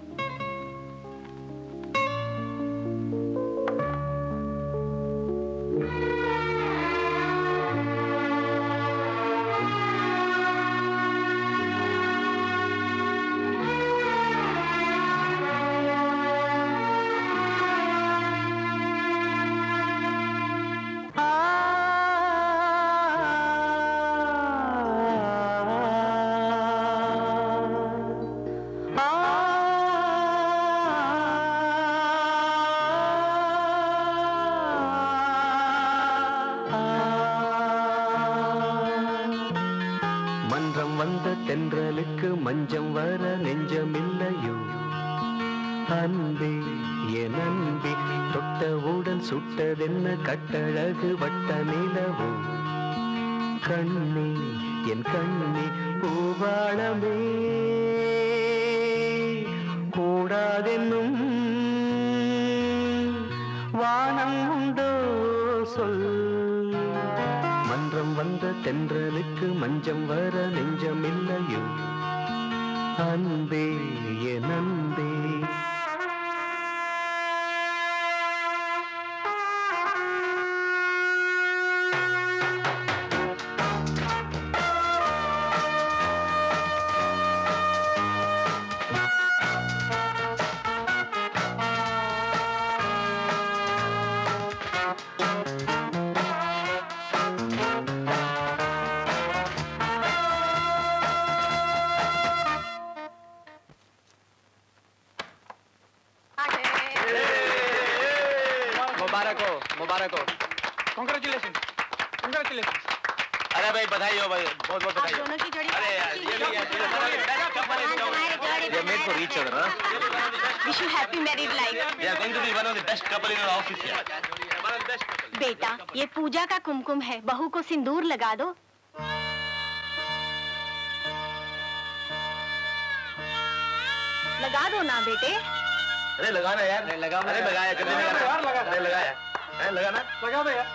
வந்த தென்றலுக்கு மஞ்சம் வர நெஞ்சமில்லையோ அன்பே என் அன்பே தொட்டவுடன் சுட்டதென்ன கட்டழகு வட்ட நிலவோ கண்ணே என் கண்ணே பூவாளமே கூடாதென்னும் வானம் உண்டோ சொல் மன்றம் வந்த தென்றலுக்கு மஞ்சம் வர நெஞ்சமில்லையோ அன்பே என் அன்பே मुबारक हो कांग्रेचुलेशन कांग्रेचुलेशन अरे भाई बधाई हो भाई बहुत बहुत बधाई हो दोनों की जोड़ी अरे यार ये made for each other wish you happy married life they are going to be one of the best couple in our office यार बेटा ये पूजा का कुमकुम है बहू को सिंदूर लगा दो लगा दो ना बेटे अरे लगाना यार लगा अरे लगाया कितने लगाना अरे लगाया है लगाना लगा दो यार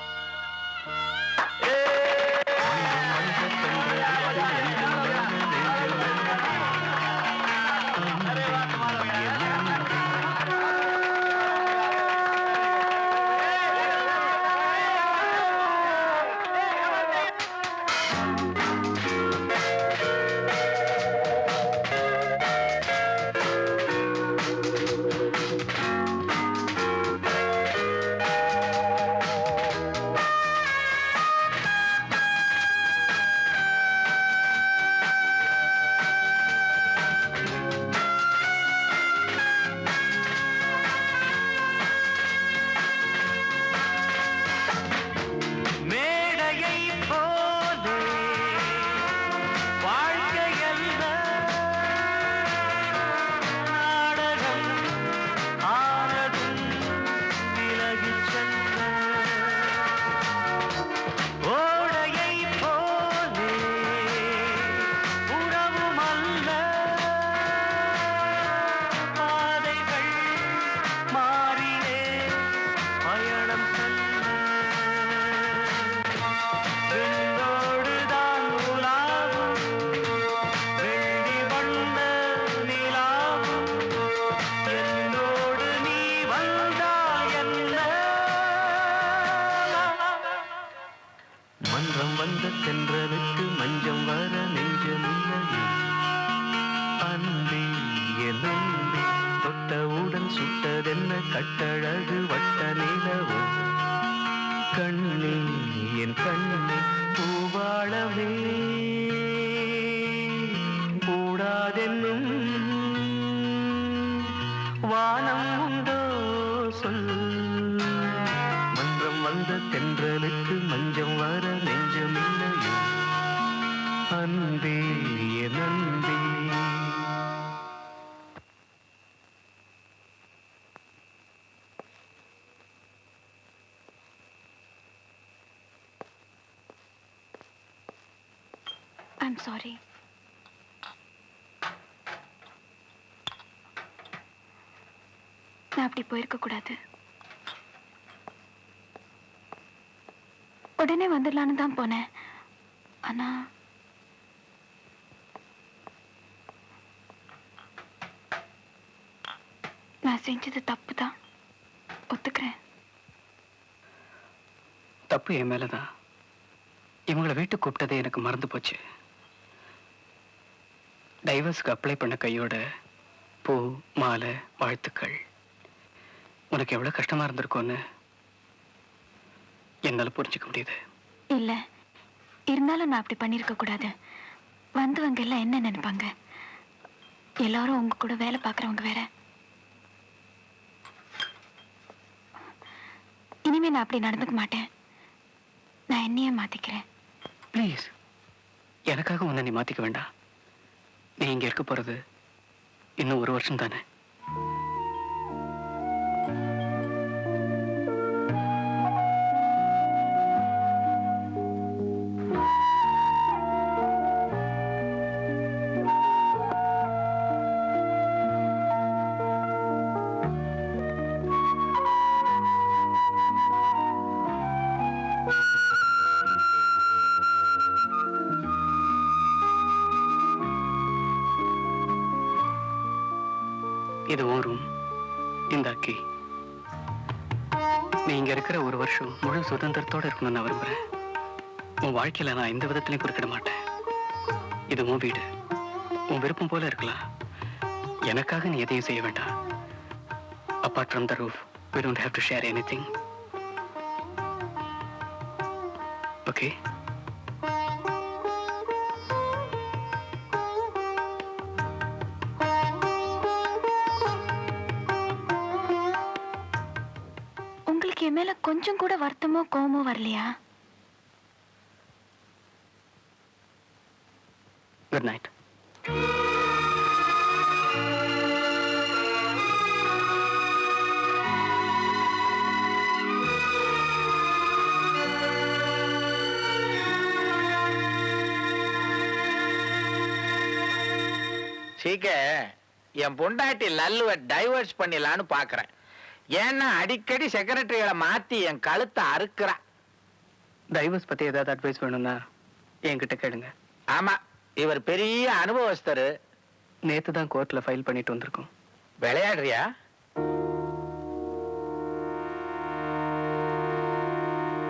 கட்டழகு வட்ட நிலவோ கண்ணே என் கண்ணே பூவாளவே கூடாதென்னும் வானம் உண்டோ சொல் மன்றம் வந்த தென்றலுக்கு மஞ்சம் வர நெஞ்சமில்லையோ அன்பே என் அன்பே I'm sorry. நான் அப்படி போயிருக்க கூடாது. உடனே வந்துடலான்னு தான் போனேன். ஆனா நான் செஞ்சது தப்பு தான். ஒத்துக்கிறேன். தப்பு என் மேலதான். இவங்களை வீட்டுக்கு கூப்பிட்டதே எனக்கு மறந்து போச்சு. டைவர்ஸ்க்கு அப்ளை பண்ண கையோட பூ மாலை வாழ்த்துக்கள். உனக்கு எவ்வளவு கஷ்டமா இருந்திருக்கும்னு என்னால புரிஞ்சுக்க முடியுது. இல்ல, இருந்தாலும் நான் அப்படி பண்ணிருக்க கூடாது. வந்தவங்க எல்லாம் என்ன நினைப்பாங்க? எல்லாரும் உங்க கூட வேலை பார்க்கறவங்க வேற. இனிமே நான் அப்படி நடந்துக்க மாட்டேன். நான் என்னையே மாத்திக்கிறேன். ப்ளீஸ், எனக்காக உன்னை நீ மாத்திக்க வேண்டாம். நீ இங்க இருக்க போறது இன்னும் 1 வருஷம் தானே. இது உன் ரூம். இந்த அக்கி. நீ இங்க இருக்கிற 1 வருஷம் முழு சுதந்திரத்தோட இருக்கணும்னு நான் விரும்புறேன். உன் வாழ்க்கையில நான் எந்த விதத்திலையும் குறுக்கிட மாட்டேன். இது உன் வீடு. உன் விருப்பம் போல இருக்கலாம். எனக்காக நீ எதையும் செய்ய வேண்டாம். Apart from the roof, we don't have to share anything. Okay? உங்களுக்கு என் மேல கொஞ்சம் கூட வருத்தமோ கோவமோ வரலையா? Good night. சீக்க என் பொண்டாட்டி லல்லுவ டைவர்ஸ் பண்ணிடலான்னு பாக்குறேன். ஏன்னா அடிக்கடி செக்ரட்டரிகளை மாத்தி என் கழுத்தை அறுக்கிறா. டைவர்ஸ் பத்தி ஏதாவது அட்வைஸ் வேணும்னா என்கிட்ட கேளுங்க. ஆமா, இவர் பெரிய அனுபவஸ்தரு. நேத்து தான் கோர்ட்ல ஃபைல் பண்ணிட்டு வந்திருக்கோம். விளையாடுறியா?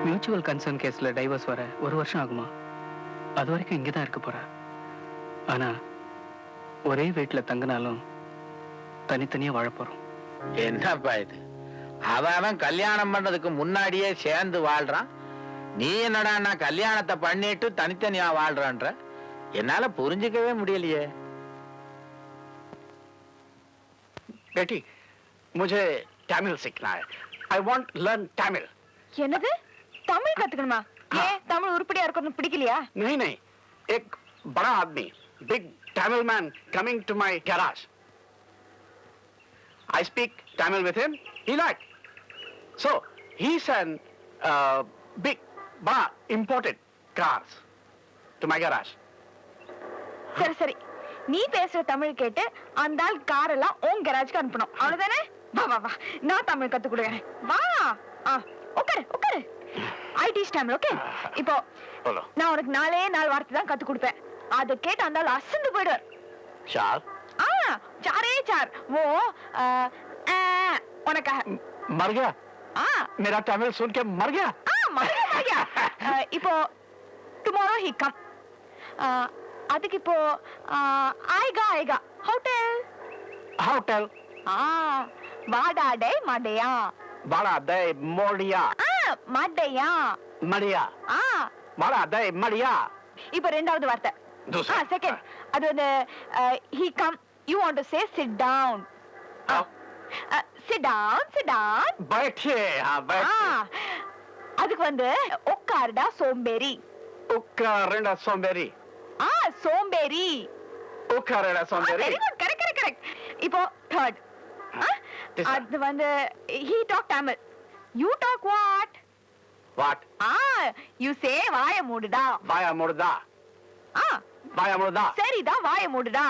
மியூச்சுவல் கன்சர்ன் கேஸ்ல டைவர்ஸ் வர 1 வருஷம் ஆகுமா? அது வரைக்கும் இங்கதான் இருக்க போறா. ஆனா ஒரே வீட்டுல தங்கினாலும் தனித்தனியா வாழ போறோம். என்னப்பா இது? அவன் கல்யாணம் பண்றதுக்கு முன்னாடியே சேர்ந்து வாழ்றான். நீ என்னடா கல்யாணத்தை பண்ணிட்டு தனித்தனியா வாழ்றான்ற? என்னால புரிஞ்சுக்கவே முடியலையே. बेटी, मुझे तमिल सीखना है. I want learn Tamil. என்னது தமிழ் கத்துக்கணுமா? ஏன் தமிழ் உருப்படியா இருக்கணும் பிடிக்கலையா? नहीं नहीं, एक बड़ा आदमी, big Tamil man coming to my garage. I speak Tamil with him. He like. So he's an big, bada imported cars to my garage. சரி சரி, நீ பேசுற தமிழ் கேட்டு அந்த ஆள் கார் எல்லாம் உன் கராஜ்க்கு அனுப்பணும், அவ்வளவுதானே? வா வா வா, நான் தமிழ் கத்து கொடுக்குறேன். வா. உட்காரு உட்காரு. ஐடி தமிழ். ஓகே, இப்போ நான் உனக்கு 4 வார்த்தை தான் கத்து கொடுப்பேன். அதை கேட்டு அந்த ஆள் அசந்து போயிடுவார். चार. चारे चार. वो उनका मर गया? मेरा तमिल सुन के मर गया? मर गया. இப்போ tomorrow he come. அதுக்கு இப்போ आएगा आएगा. hotel. होटल. வாடா டே மடையா. बड़ा दे मोड़िया. மடையா. मड़िया. बड़ा दे मड़िया. இப்போ 2வது வார்த்தை. दूसरा. second. அது வந்து he come. You want to say sit down. Sit down, sit down. बैठिए. हाँ बैठिए. அதுக்கு வந்து உட்காருடா சோம்பேறி. उक्कारेंडा सोंबेरी. சோம்பேறி. उक्कारेंडा सोंबेरी. Very good, correct correct correct. இப்போ third. அது வந்து he talk Tamil. You talk what? What? You say வாய மூடுடா. वाया मुर्दा. वाया मुर्दा. சரிடா வாய மூடுடா.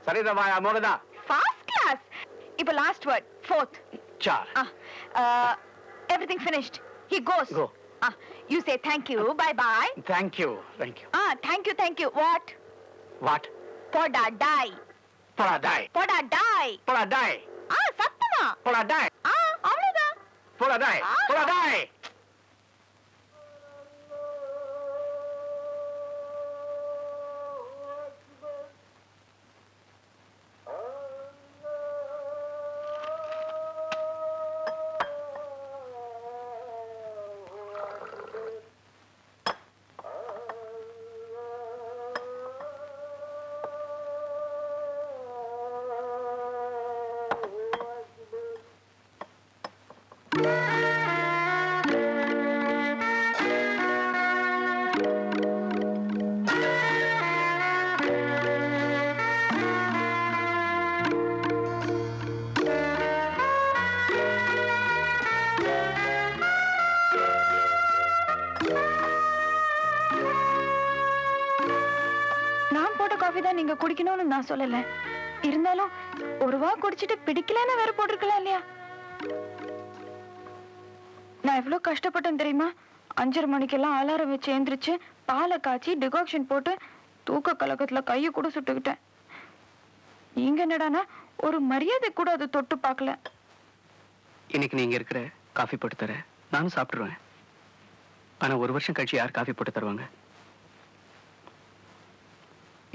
சரிடா वाया मुर्दा. First class. இப்போ last word, fourth. चार. Everything finished. He goes. Go. You say thank you, bye bye. Thank you. Thank you. Thank you, thank you. What? What? Poda die. Poda die. Poda die. Poda die. சத்தமா. Poda die. அவ்வளவுதான். Poda die. Poda die. தான் நீங்க குடிக்கணும்னு நான் சொல்லல. இருந்தாலும் ஒரு வா குடிச்சிட்டு பிடிக்கலன்னு வேற போட்டிருக்கலாம் இல்லையா? நான் எவ்வளவு கஷ்டப்பட்டேன் தெரியுமா? 5:30 மணிக்கெல்லாம் அலாரம் வச்சு எழுந்திரிச்சு பாலை காய்ச்சி டிகாக்ஷன் போட்டு தூக்க கலக்கத்துல கையை கூட சுட்டுக்கிட்டேன். நீங்க என்னடானா ஒரு மரியாதை கூட அதை தொட்டு பார்க்கல. இன்னைக்கு நீங்க இருக்கிற காஃபி போட்டு தர நானும் சாப்பிட்டுருவேன். ஆனா 1 வருஷம் கழிச்சு யார் காஃபி போட்டு தருவாங்க?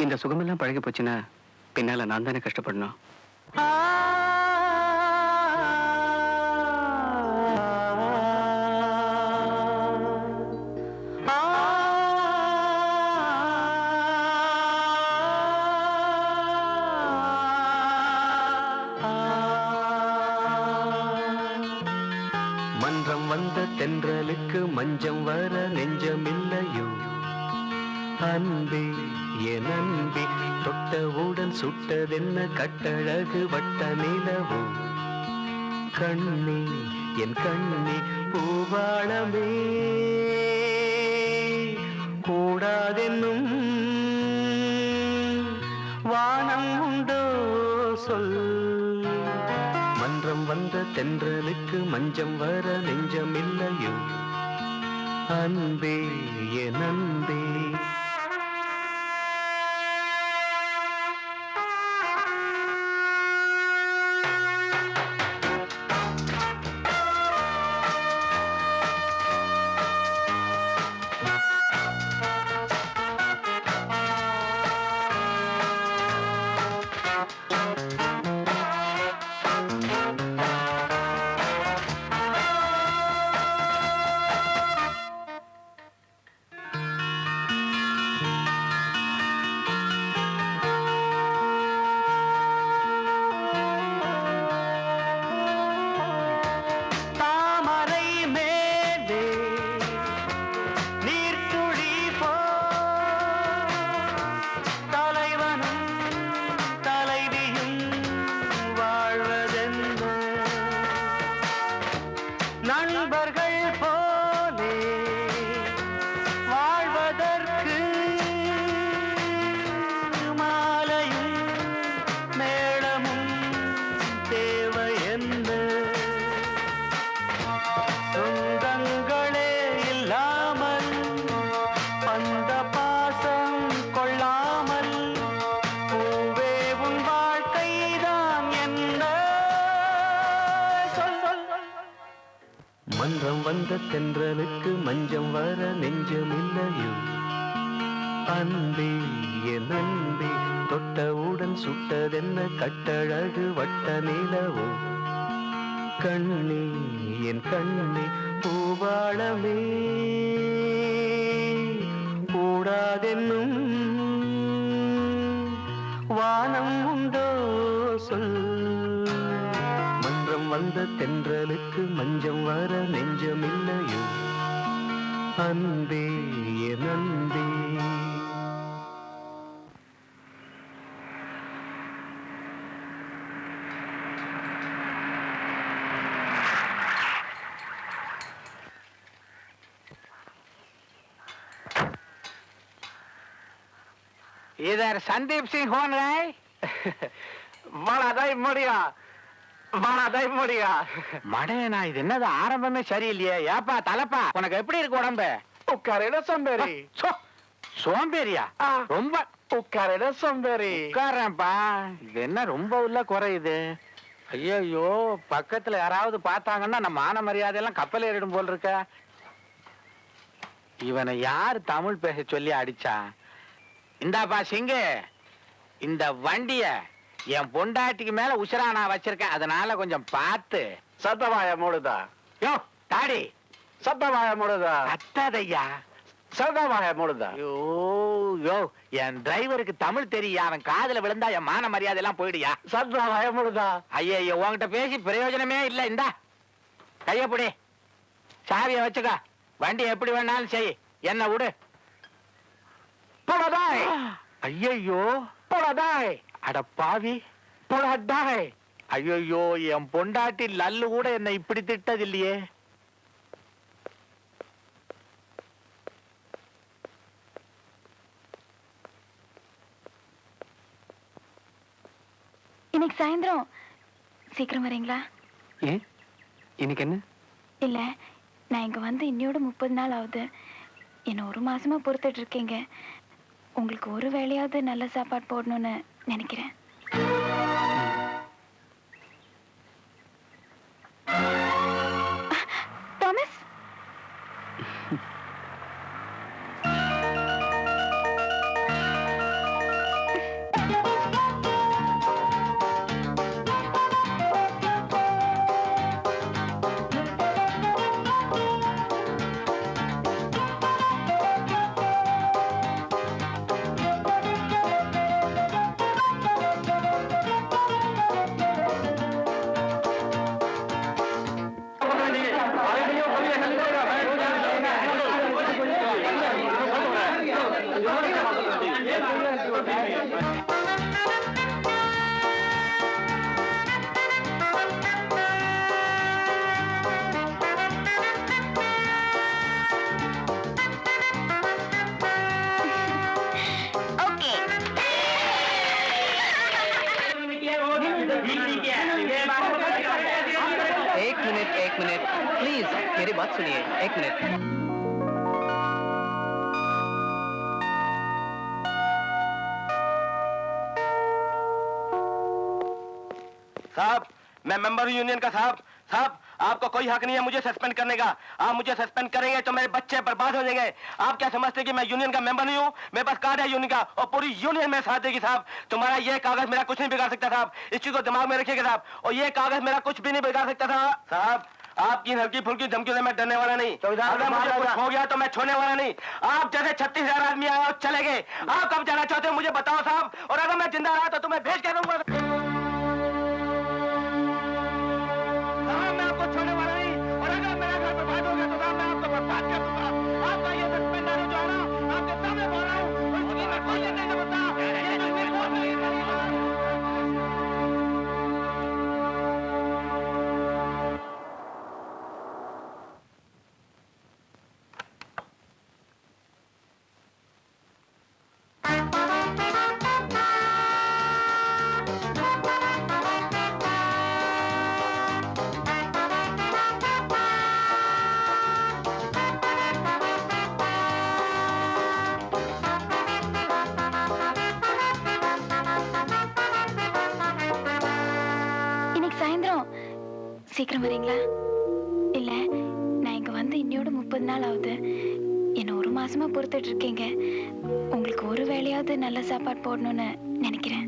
இந்த சுகமெல்லாம் பழகி போச்சுன்னா பின்னால நான் தானே கஷ்டப்படணும். மன்றம் வந்த தென்றலுக்கு மஞ்சம் வர நெஞ்சமில்லையோ அன்பே என் அன்பே தொட்டவுடன் சுட்டதென்ன கட்டழகு வட்ட நிலவோ கண்ணே என் கண்ணே பூவாளமே கூடாதென்னும் வானம் உண்டோ சொல் மன்றம் வந்த தென்றலுக்கு மஞ்சம் வர நெஞ்சமில்லையோ அன்பே என் அன்பே நண்பர்கள் போலே வாழ்வதற்கு மாலையும் மேளமும் தேவை என்ன சொந்தங்களே இல்லாமல் பந்த பாசம் கொள்ளாமல் பூவே உன் வாழ்க்கைதான் என்ன சொல் மன்றம் வந்த தென்றலுக்கு மஞ்சம் வர நெஞ்சமில்லையோ அன்பே என் அன்பே தொட்டவுடன் சுட்டதென்ன கட்டழகு வட்ட நிலவோ கண்ணே என் கண்ணே பூவாளமே கூடாதென்னும் வானம் உண்டோ சொல் மன்றம் வந்த தென்றலுக்கு மஞ்சம் வர நெஞ்சமில்லையோ அன்பே என் அன்பே इधर संदीप सिंह कौन है? बड़ा दाई मुड़िया மடையனா இது என்னது ஆரம்பமே சரியில்லையே. ஏப்பா தலப்பா உனக்கு எப்படி இருக்கு உடம்பு? உட்காரையில சோம்பேறி சோம்பேறியா? ரொம்ப உட்காரையில சோம்பேறி உட்காரேன்ப்பா. இது என்ன ரொம்ப உள்ள குறையுது? ஐயோ பக்கத்துல யாராவது பார்த்தாங்கன்னா நம்ம மான மரியாதை எல்லாம் கப்பல் ஏறிடும் போல் இருக்க. இவனை யார் தமிழ் பேச சொல்லி அடிச்சா? இந்தாப்பா சிங்கு, இந்த வண்டிய என் பொண்டாட்டிக்கு மேல உசுரா நான் வச்சிருக்கேன். அதனால கொஞ்சம் பார்த்து. சத்தவாய மூடுதா யோ தாடி, சத்தவாய மூடுதா அத்தாதையா, சத்தவாய மூடுதா. யோ யோ என் டிரைவருக்கு தமிழ் தெரியா? அவன் காதுல விழுந்தா என் மான மரியாதை எல்லாம் போயிடுயா. சத்தவாய மூடுதா. ஐயோ உன்கிட்ட பேசி பிரயோஜனமே இல்ல. இந்தா கையப்படி, சாவிய வச்சுக்க. வண்டி எப்படி வேணாலும் செய், என்ன விடு. போடாதாய். ஐயோ போடாதாய். அட பாவி, போடாதாய். ஐயோ என் பொண்டாட்டி லல்லு கூட என்ன இப்படி திட்டது இல்லையே. இன்னைக்கு சாயந்தரம் சீக்கிரம் வரீங்களா? ஏன் இன்னைக்கு என்ன? இல்ல, நான் இங்க வந்து இன்னையோட 30 நாள் ஆகுது. என்ன 1 மாசமா பொறுத்துட்டு இருக்கீங்க. உங்களுக்கு ஒரு வேளையாவது நல்ல சாப்பாடு போடணும்னு நினைக்கிறேன். தாமஸ், एक मिनट प्लीज मेरी बात सुनिए, एक मिनट। साहब, मैं मेंबर हूँ यूनियन का। साहब साहब, आपको कोई हक नहीं है मुझे सस्पेंड करने का। आप मुझे सस्पेंड करेंगे तो मेरे बच्चे बर्बाद हो जाएंगे। आप क्या समझते हैं कि मैं यूनियन का मेंबर नहीं हूँ? मेरे पास कार्ड है यूनियन का और पूरी यूनियन मेरे साथ देगी। साहब, तुम्हारा ये कागज मेरा कुछ नहीं बिगाड़ सकता। साहब, इस चीज को दिमाग में रखिएगा साहब। और ये कागज मेरा कुछ भी नहीं बिगाड़ सकता था। साहब, आपकी हल्की फुल्की धमकियों से मैं डरने वाला नहीं। अगर मुझे कुछ हो गया तो मैं छोड़ने वाला नहीं। आप जैसे 36,000 आदमी आए और चले गए। आप कब जाना चाहते हो मुझे बताओ साहब, और अगर मैं जिंदा रहा तो तुम्हें भेज के दूंगा। मैं आपको छोड़ने वाला नहीं, और अगर मेरा घर बर्बाद हो गया तो साहब मैं आपको बर्बाद कर दूंगा। आपका ये सस्पेंड आना जो है ना, आपके सामने बोल रहा हूँ, उसकी मैं कोई लेने नहीं बता। சீக்கிரம் வரீங்களா? இல்ல, நான் இங்க வந்து இன்னையோட 30 நாள் ஆகுது. என்ன 1 மாசமா பொறுத்துட்டு இருக்கீங்க. உங்களுக்கு ஒரு வேளையாவது நல்ல சாப்பாடு போடணும்னு நினைக்கிறேன்.